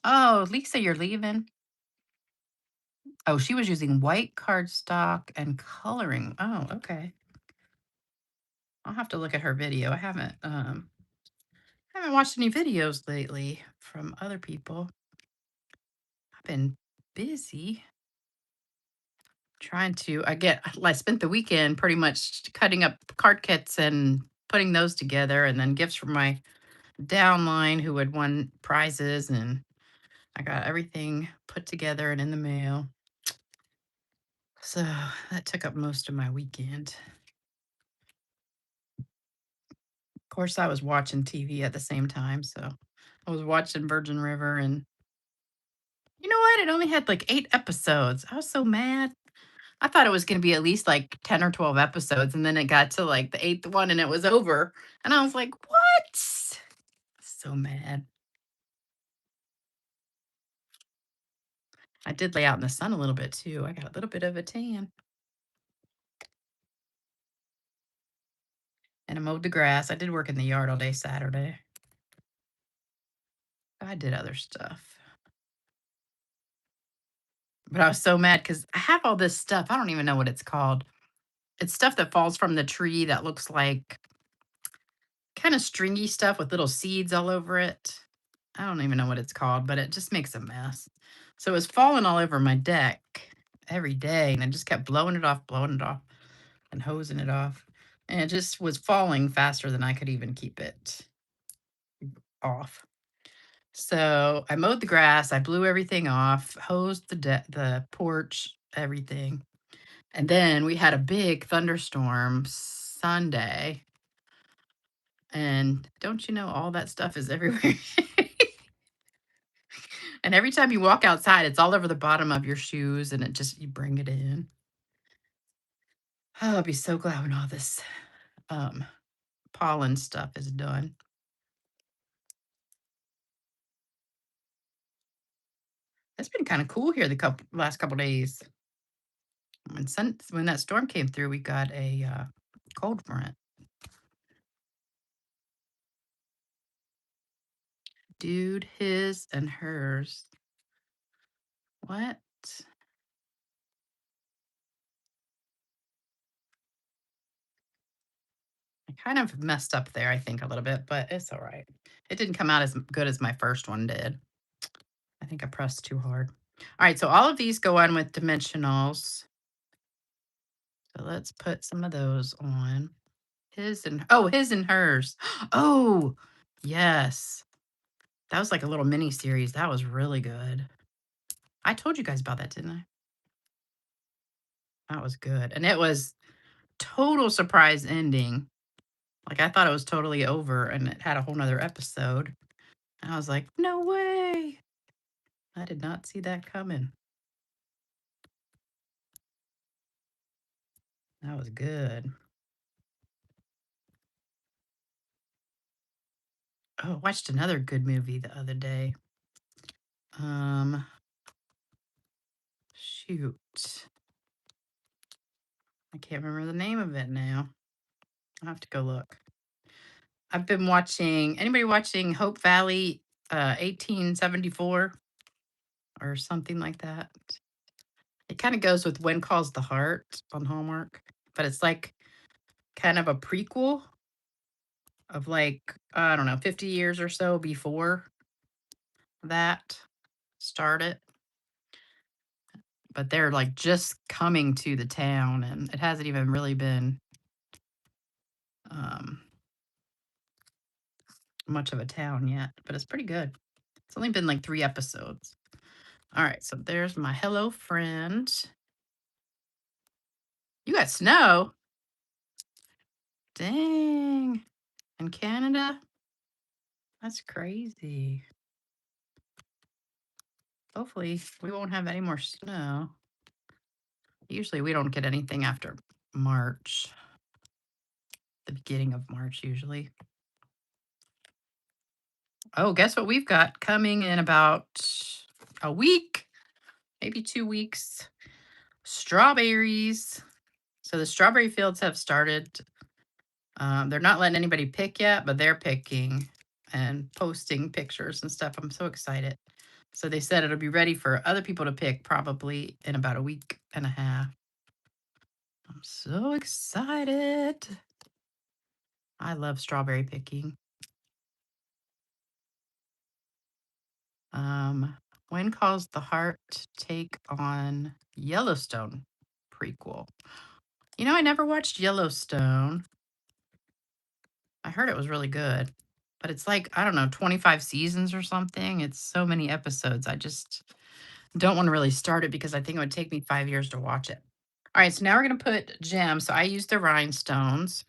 Oh, Lisa, you're leaving. Oh, she was using white cardstock and coloring. Oh, okay. I'll have to look at her video. I haven't watched any videos lately from other people. I've been busy trying to I spent the weekend pretty much cutting up card kits and putting those together and then gifts from my downline who had won prizes, and I got everything put together and in the mail. So that took up most of my weekend. Of course, I was watching TV at the same time, so I was watching Virgin River, and you know what? It only had like 8 episodes. I was so mad. I thought it was gonna be at least like 10 or 12 episodes, and then it got to like the 8th one and it was over. And I was like, "What?" So mad. I did lay out in the sun a little bit too. I got a little bit of a tan. And I mowed the grass. I did work in the yard all day Saturday. I did other stuff. But I was so mad because I have all this stuff. I don't even know what it's called. It's stuff that falls from the tree that looks like kind of stringy stuff with little seeds all over it. I don't even know what it's called, but it just makes a mess. So it was falling all over my deck every day, and I just kept blowing it off and hosing it off. and it just was falling faster than I could even keep it off. So I mowed the grass, I blew everything off, hosed the porch, everything. And then we had a big thunderstorm Sunday. And don't you know all that stuff is everywhere? And every time you walk outside, it's all over the bottom of your shoes and it just you bring it in. Oh, I'll be so glad when all this um pollen stuff is done. It's been kind of cool here the last couple days. When that storm came through, we got a cold front. Dude, his and hers. What? I kind of messed up there, I think, a little bit, but it's all right. It didn't come out as good as my first one did. I think I pressed too hard. All right, so all of these go on with dimensionals. So let's put some of those on. His and hers. Oh, yes. That was like a little mini series. That was really good. I told you guys about that, didn't I? That was good. And it was total surprise ending. Like I thought it was totally over and it had a whole nother episode. And I was like, no way. I did not see that coming. That was good. Oh, I watched another good movie the other day. Um, shoot. I can't remember the name of it now. I'll have to go look. I've been watching anybody watching Hope Valley 1874 or something like that. It kind of goes with When Calls the Heart on Hallmark, but it's like kind of a prequel of like, I don't know, 50 years or so before that started. But they're like just coming to the town and it hasn't even really been um, much of a town yet, but it's pretty good. It's only been like 3 episodes. All right, so there's my hello friend. You got snow? Dang. In Canada? That's crazy. Hopefully, we won't have any more snow. Usually, we don't get anything after March, the beginning of March, usually. Oh, guess what we've got coming in about a week, maybe 2 weeks? Strawberries. So the strawberry fields have started. They're not letting anybody pick yet, but they're picking and posting pictures and stuff. I'm so excited. So they said it'll be ready for other people to pick probably in about a week and a half. I'm so excited. I love strawberry picking. Um, when Calls the Heart take on Yellowstone prequel? You know, I never watched Yellowstone. I heard it was really good, but it's like, I don't know, 25 seasons or something. It's so many episodes. I just don't want to really start it because I think it would take me 5 years to watch it. All right, so now we're going to put gems. So I used the rhinestones.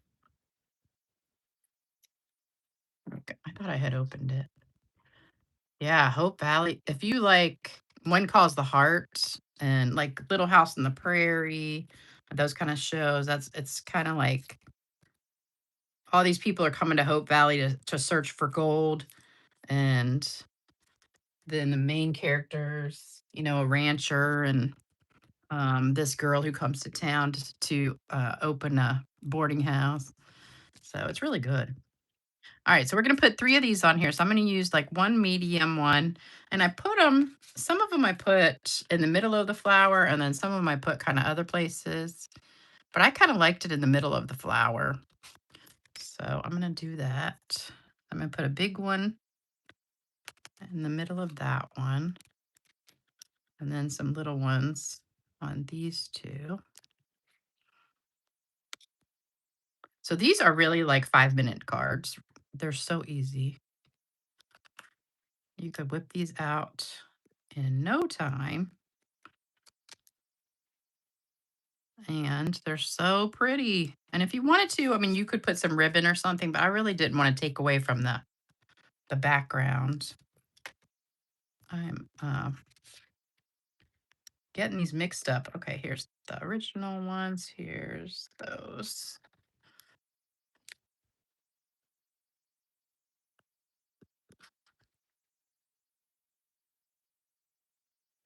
Okay, I thought I had opened it. Yeah, Hope Valley. If you like One Calls the Heart and like Little House on the Prairie, those kind of shows, it's kind of like all these people are coming to Hope Valley to search for gold. And then the main characters, you know, a rancher and this girl who comes to town to open a boarding house. So it's really good. All right, so we're gonna put 3 of these on here. So I'm gonna use like one medium one, and I put them. Some of them I put in the middle of the flower, and then some of them I put kind of other places. But I kind of liked it in the middle of the flower, so I'm gonna do that. I'm gonna put a big one in the middle of that one, and then some little ones on these two. So these are really like 5-minute cards. They're so easy. You could whip these out in no time. And they're so pretty. And if you wanted to, I mean, you could put some ribbon or something, but I really didn't want to take away from the background. I'm getting these mixed up. Okay, here's the original ones. Here's those.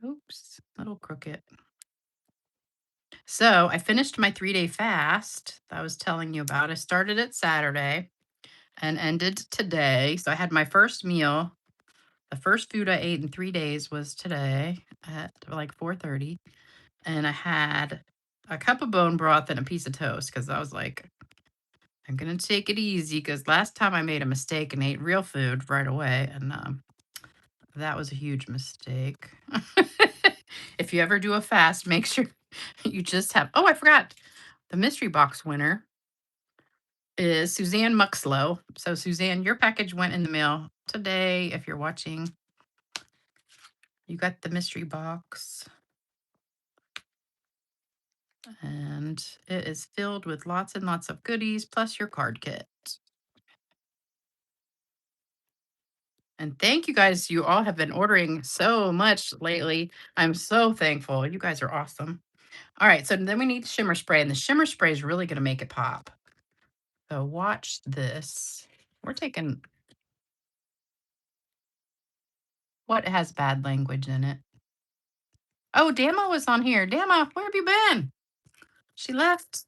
Oops, a little crooked. So I finished my 3-day fast that I was telling you about. I started it Saturday and ended today. So I had my first meal. The first food I ate in 3 days was today at like 4:30. And I had a cup of bone broth and a piece of toast because I was like, I'm gonna take it easy because last time I made a mistake and ate real food right away, and that was a huge mistake. If you ever do a fast, make sure you just have. Oh, I forgot. The mystery box winner is Suzanne Muxlow. So, Suzanne, your package went in the mail today. If you're watching, you got the mystery box, and it is filled with lots and lots of goodies, plus your card kit. And thank you guys. You all have been ordering so much lately. I'm so thankful. You guys are awesome. All right. So then we need shimmer spray, and the shimmer spray is really going to make it pop. So watch this. We're taking what has bad language in it. Oh, Dama was on here. Dama, where have you been? She left.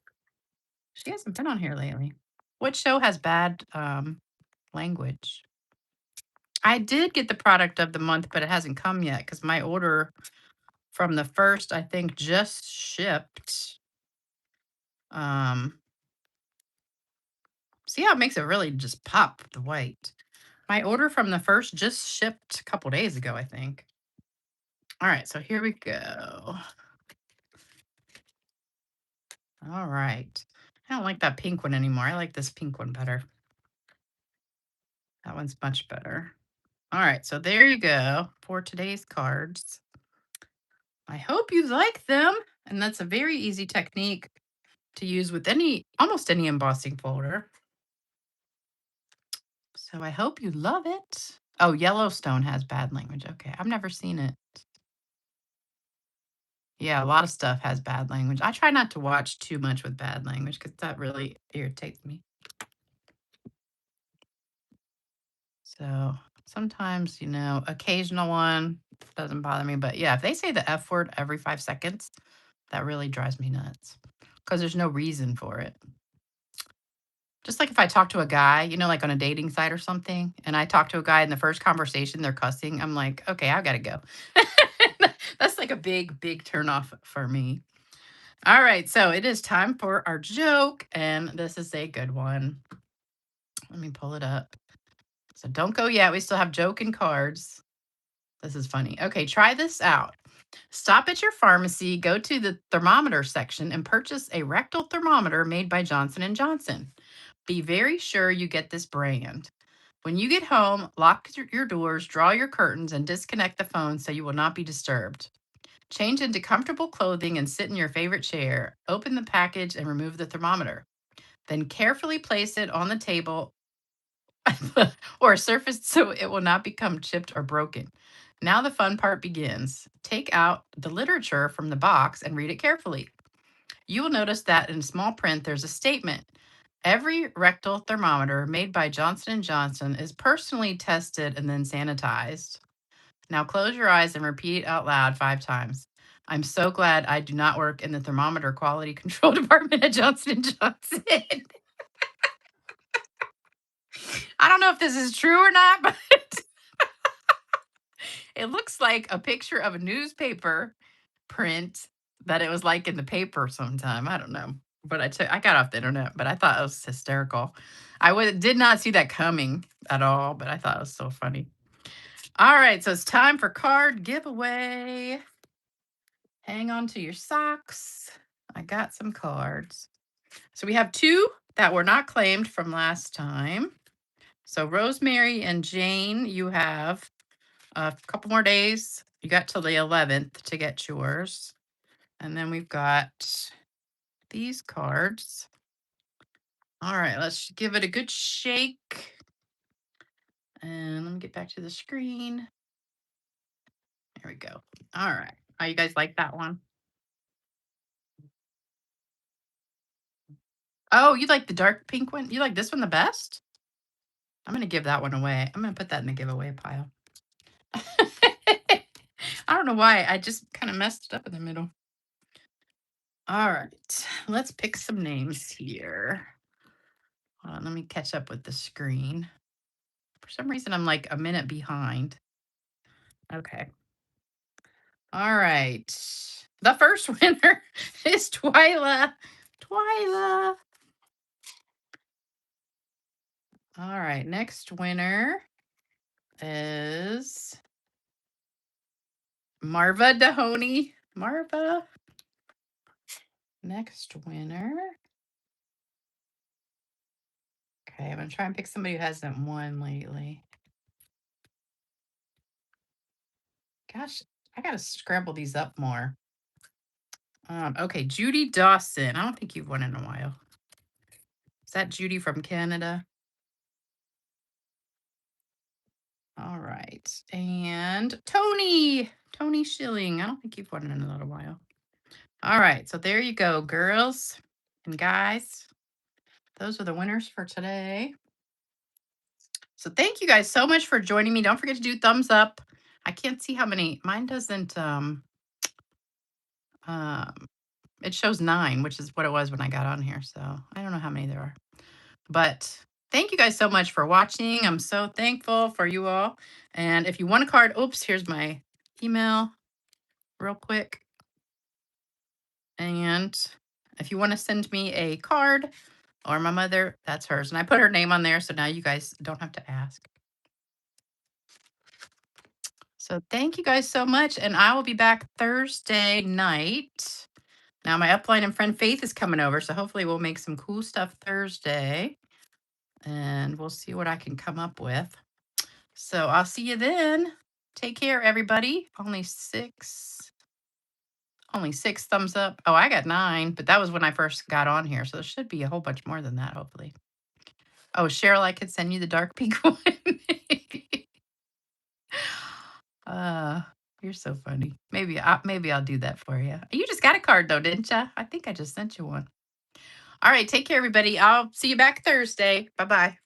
She hasn't been on here lately. What show has bad language? I did get the product of the month, but it hasn't come yet because my order from the first, I think, just shipped. Um, See how it makes it really just pop the white. My order from the first just shipped a couple days ago, I think. All right, so here we go. All right. I don't like that pink one anymore. I like this pink one better. That one's much better. All right, so there you go for today's cards. I hope you like them. And that's a very easy technique to use with almost any embossing folder. So I hope you love it. Oh, Yellowstone has bad language. Okay, I've never seen it. Yeah, a lot of stuff has bad language. I try not to watch too much with bad language because that really irritates me. So sometimes, occasional one doesn't bother me. But yeah, if they say the F word every 5 seconds, that really drives me nuts because there's no reason for it. Just like if I talk to a guy, like on a dating site or something, and I talk to a guy in the first conversation, they're cussing. I'm like, okay, I got to go. That's like a big, big turnoff for me. All right, so it is time for our joke, and this is a good one. Let me pull it up. So don't go yet. We still have joke and cards. This is funny. Okay, try this out. Stop at your pharmacy, go to the thermometer section, and purchase a rectal thermometer made by Johnson and Johnson. Be very sure you get this brand. When you get home, lock your doors, draw your curtains, and disconnect the phone so you will not be disturbed. Change into comfortable clothing and sit in your favorite chair. Open the package and remove the thermometer. Then carefully place it on the table or a surface so it will not become chipped or broken. Now the fun part begins. Take out the literature from the box and read it carefully. You will notice that in small print there's a statement. Every rectal thermometer made by Johnson and Johnson is personally tested and then sanitized. Now close your eyes and repeat out loud 5 times. I'm so glad I do not work in the thermometer quality control department at Johnson and Johnson. I don't know if this is true or not, but it looks like a picture of a newspaper print that it was like in the paper sometime. I don't know. But I got off the internet, but I thought it was hysterical. Did not see that coming at all, but I thought it was so funny. All right, so it's time for card giveaway. Hang on to your socks. I got some cards. So we have two that were not claimed from last time. So Rosemary and Jane, you have a couple more days. You got till the 11th to get yours. And then we've got these cards. All right, let's give it a good shake. And let me get back to the screen. There we go. All right. How you guys like that one? Oh, you like the dark pink one? You like this one the best? I'm going to give that one away. I'm going to put that in the giveaway pile. I don't know why. I just kind of messed it up in the middle. All right. Let's pick some names here. Hold on, let me catch up with the screen. For some reason, I'm like a minute behind. Okay. All right. The first winner is Twyla. Twyla. All right. Next winner is Marva Dahoney. Marva. Next winner. Okay. I'm going to try and pick somebody who hasn't won lately. Gosh, I got to scramble these up more. Okay. Judy Dawson. I don't think you've won in a while. Is that Judy from Canada? All right. And Tony. Tony Schilling. I don't think you've won in a little while. All right. So there you go, girls and guys. Those are the winners for today. So thank you guys so much for joining me. Don't forget to do thumbs up. I can't see how many. Mine doesn't um it shows 9, which is what it was when I got on here. So I don't know how many there are. But thank you guys so much for watching. I'm so thankful for you all. And if you want a card, oops, here's my email real quick. And if you want to send me a card or my mother, that's hers. And I put her name on there. So now you guys don't have to ask. So thank you guys so much. And I will be back Thursday night. Now my upline and friend Faith is coming over. So hopefully we'll make some cool stuff Thursday. And we'll see what I can come up with. So I'll see you then. Take care, everybody. Only six thumbs up. Oh, I got 9, but that was when I first got on here. So there should be a whole bunch more than that, hopefully. Oh, Cheryl, I could send you the dark pink one. uh, you're so funny. Maybe I'll do that for you. You just got a card though, didn't you? I think I just sent you one. All right, take care, everybody. I'll see you back Thursday. Bye bye.